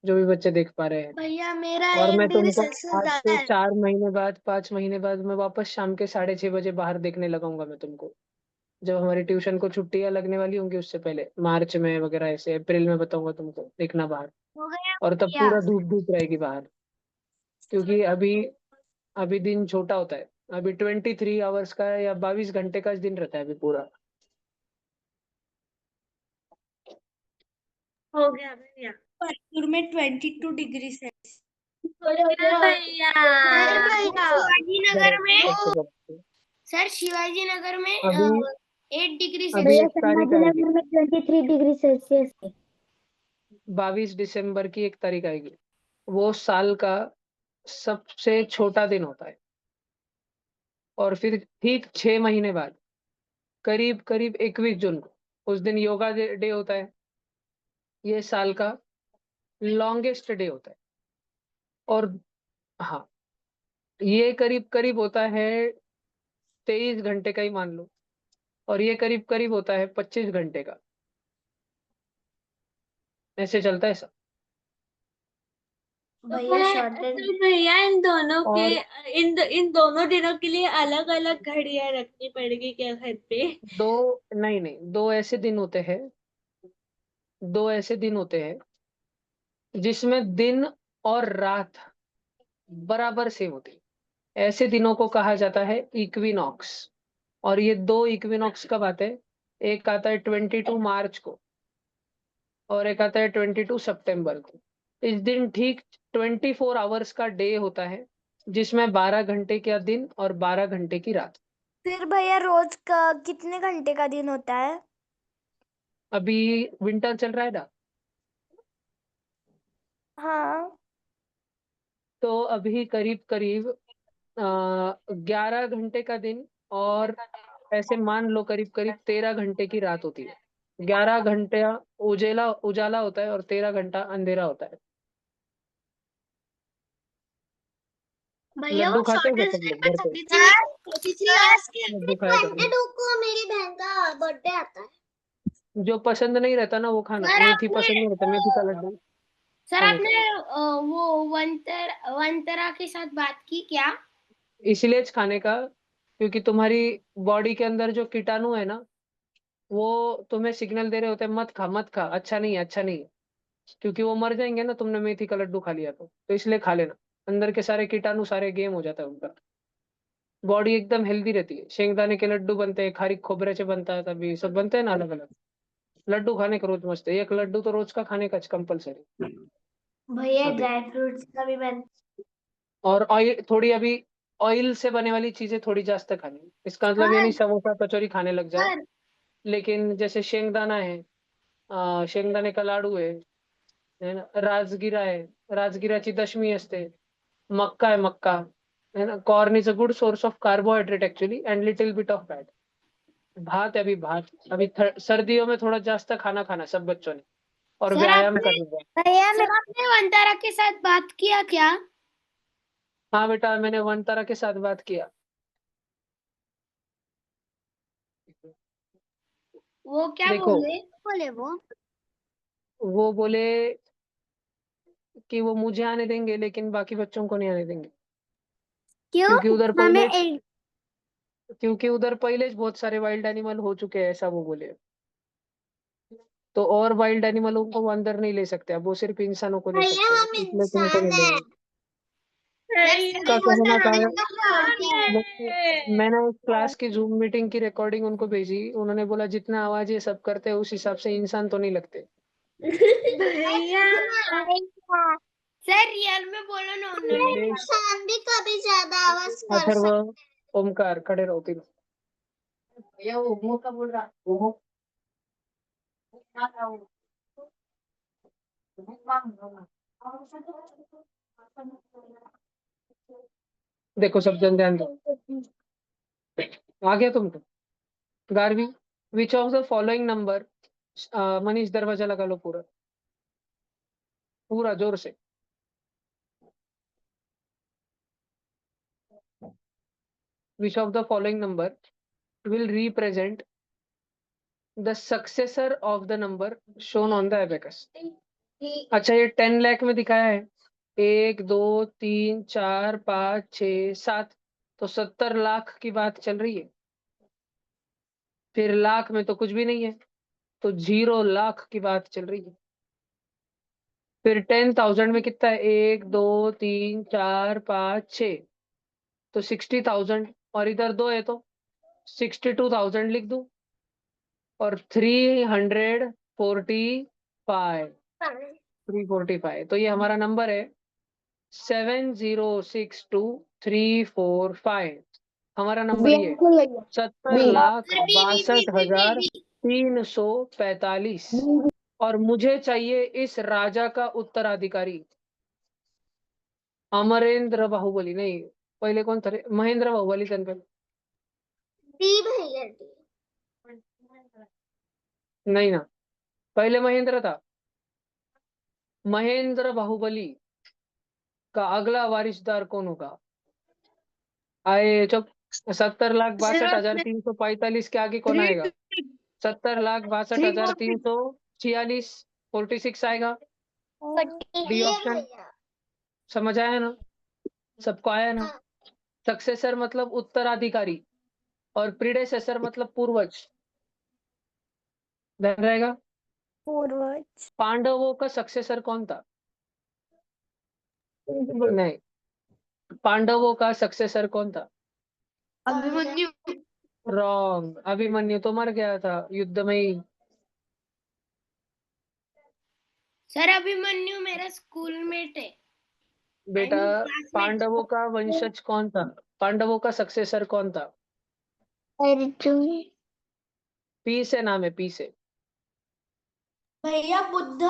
जो भी बच्चे देख पा रहे हैं। भैया मेरा और 1 मैं डिग्री तुमको सेल्सियस आज ज्यादा से है। 4 महीने बाद 5 महीने बाद मैं वापस शाम के 6:30 बजे बाहर देखने लगाऊंगा मैं तुमको, जब हमारी ट्यूशन को छुट्टियां लगने वाली होंगी उससे पहले, मार्च में वगैरह, ऐसे अप्रैल में बताऊंगा तुमको देखना बाहर। हो गया और तब भैया। पूरा धूप धूप रहेगी बाहर, क्योंकि अभी अभी दिन छोटा होता है। अभी 23 आवर्स का या 22 घंटे का दिन रहता है अभी पूरा। हो गया भैया। पालपुर में 22 डिग्री सेल्सियस। भैया शिवाजी नगर में बच्चे बच्चे। सर शिवाजी नगर में अभी 8 डिग्री अभी भैया 1 तारीख आएगी, संभाजीनगर में 23 डिग्री सेल्सियस है। 22 दिसंबर की 1 तारीख आएगी। वो साल का सबसे छोटा दिन होता है। और फिर ठीक 6 महीने बाद, करीब करीब 21 जून को, उस दिन योगा डे होता है। ये साल का लॉन्गेस्ट डे होता है। और हाँ, ये करीब करीब होता है 23 घंटे का ही मान लो, और ये करीब करीब होता है 25 घंटे का। ऐसे चलता है सब। भैया शॉर्टेज। तो भैया इन दोनों के और इन दोनों दिनों के लिए अलग अलग घड़ियां रखनी पड़ेगी क्या घर पे? दो, नहीं नहीं, दो ऐसे दिन होते हैं जिसमें दिन और रात बराबर सेम होती है। ऐसे दिनों को कहा जाता है इक्विनॉक्स। और ये दो इक्विनॉक्स कब आते हैं? एक आता है 22 मार्च को, और एक आता है 22 सितंबर को। इस दिन ठीक 24 आवर्स का डे होता है, जिसमें 12 घंटे का दिन और 12 घंटे की रात। फिर भैया रोज का कितने घंटे का दिन होता है? अभी विंटर चल रहा है ना, हाँ। तो अभी करीब करीब 11 घंटे का दिन, और ऐसे मान लो करीब करीब 13 घंटे की रात होती है। 11 घंटे उजेला उजाला होता है और 13 घंटा अंधेरा होता है। भैया लड्डू वो खाते हो क्या शॉर्टेज तुम डे लोग में घर पे? 33 आवर्स के लड्डू खाया करो। 22 को मेरी बहन का बर्थडे आता है। जो पसंद नहीं रहता ना वो खाना, सर मेथी आपने पसंद नहीं रहता, मेथी का लड्डू सर खाने आपने का। वो वंतरा के साथ बात की क्या? इसलिए खाने का, क्योंकि तुम्हारी बॉडी के अंदर जो कीटाणु है ना, वो तुम्हें सिग्नल दे रहे होते हैं, मत खा मत खा, अच्छा नहीं है अच्छा नहीं है। क्योंकि वो मर जाएंगे ना, तुमने मेथी का लड्डू खा लिया तो इसलिए खा लेना। अंदर के सारे कीटाणु सारे गेम हो जाता है उनका। बॉडी एकदम हेल्दी रहती है। शेंगदाने के लड्डू बनते हैं, खारी खोबऱ्याचे बनतात, अभी सब बनते हैं ना अलग अलग। लड्डू खाने का रोज मस्त है, एक लड्डू तो रोज का खाने का कंपलसरी। भैया अभी ड्राई फ्रूट्स का भी बन। और ऑयल थोड़ी, अभी ऑयल से बने वाली चीजें थोड़ी जास्त खानी। इसका मतलब ये नहीं सर समोसा कचौरी खाने लग जाओ, सर लेकिन जैसे शेंगदाना है, शेंगदाणे का लाडू है ना, राजगिरा आहे, राजगिराची दशमी असते, मक्का आहे मक्का, है ना। Corn is a good source of carbohydrate actually, and little bit of fat. भात है, अभी भात, अभी सर्दियों में थोड़ा जास्त खाना खाना सब बच्चों ने, और सर व्यायाम आपने करना है। भैया सर आपने वंतरा के साथ बात किया क्या? हाँ बेटा, मैंने वनतारा के साथ बात किया। वो क्या देखो, बोले वो बोले कि वो मुझे आने देंगे लेकिन बाकी बच्चों को नहीं आने देंगे, क्यों? क्योंकि उधर हमें पहले क्योंकि उधर पहले ही बहुत सारे वाइल्ड एनिमल हो चुके हैं, ऐसा वो बोले। तो और वाइल्ड एनिमलों को वो अंदर नहीं ले सकते, अब वो सिर्फ इंसानों को दे भैया सकते हैं, हम इसलिए तुमको इंसान नहीं है। देंगे। उसका कहना का है, मैंने उस क्लास की जूम मीटिंग की रिकॉर्डिंग उनको भेजी, उन्होंने बोला जितना आवाज ये सब करते हैं उस हिसाब से इंसान तो नहीं लगते। भैया सर रियल में बोलो ना उन्होंने क्या? सिद्धेश, इंसान भी कभी ज्यादा आवाज कर अथर्व, सकते। ओमकार, खड़े रहो तीनों। भैया वो मुंह का बोल रहा, वो देखो सब जन ध्यान दो। आ गया तुमको? Garvi, which of the following number, Manish दरवाजा लगा लो पूरा, पूरा जोर से। Which of the following number will represent the successor of the number shown on the abacus? अच्छा, ये 10 लाख में दिखाया है 1 2 3 4 5 6 7, तो 70 लाख की बात चल रही है। फिर लाख में तो कुछ भी नहीं है, तो 0 लाख की बात चल रही है। फिर 10,000 में कितना है 1 2 3 4 5 6, तो 60,000, और इधर 2 है तो 62,000 लिख दूं, और 345, तो ये हमारा नंबर है 7062345। हमारा नंबर बी ये है अंकल लगे 70,62,345, और मुझे चाहिए इस राजा का उत्तराधिकारी। अमरेंद्र बाहुबली नहीं, पहले कौन था रे? महेंद्र बाहुबली था पहले। डी भैया डी। नहीं ना, पहले महेंद्र था। महेंद्र बाहुबली का अगला वारिसदार कौन होगा? आए चुप। 70,62,345 के आगे कौन आएगा? 70,62,346, 46 आएगा। D option. समझ आया ना? सबको आया ना? सक्सेसर मतलब उत्तराधिकारी, और प्रीडेसेसर मतलब पूर्वज। ध्यान रहेगा। पूर्वज पांडवों का सक्सेसर कौन था? नहीं, पांडवों का सक्सेसर कौन था? अभिमन्यु। रॉन्ग, अभिमन्यु तो मर गया था युद्ध में ही। सर अभिमन्यु मेरा स्कूल मेट है। बेटा, classmate. पांडवों का वंशज कौन था? पांडवों का सक्सेसर कौन था? अर्जुन पी से नाम है, पी से। भैया बुद्ध।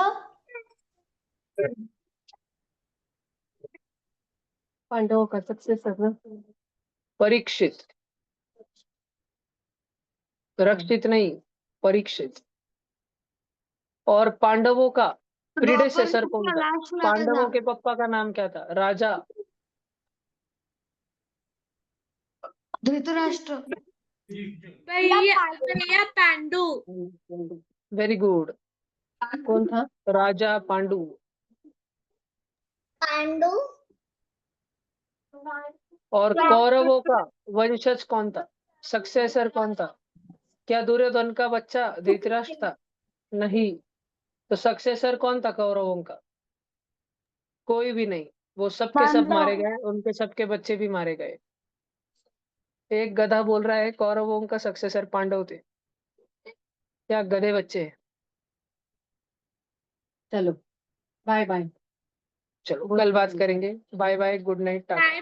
पांडवों का सक्सेसर परीक्षित, रक्षित नहीं, परीक्षित। और पांडवों का प्रीडेसेसर कौन था? पांडवों के पापा का नाम क्या था? राजा धृतराष्ट्र। भैया भैया पांडु। Very good. कौन था? राजा पांडु। पांडु। और कौरवों का वंशज कौन था? सक्सेसर कौन था? क्या दुर्योधन का बच्चा धृतराष्ट्र था? नहीं। तो सक्सेसर कौन था कौरवों का? कोई भी नहीं। वो सबके सब मारे गए, उनके सबके बच्चे भी मारे गए। एक गधा बोल रहा है कौरवों का सक्सेसर पांडव थे। क्या गधे बच्चे हैं। चलो बाय बाय। चलो कल बात करेंगे। Bye bye, good night, Tata.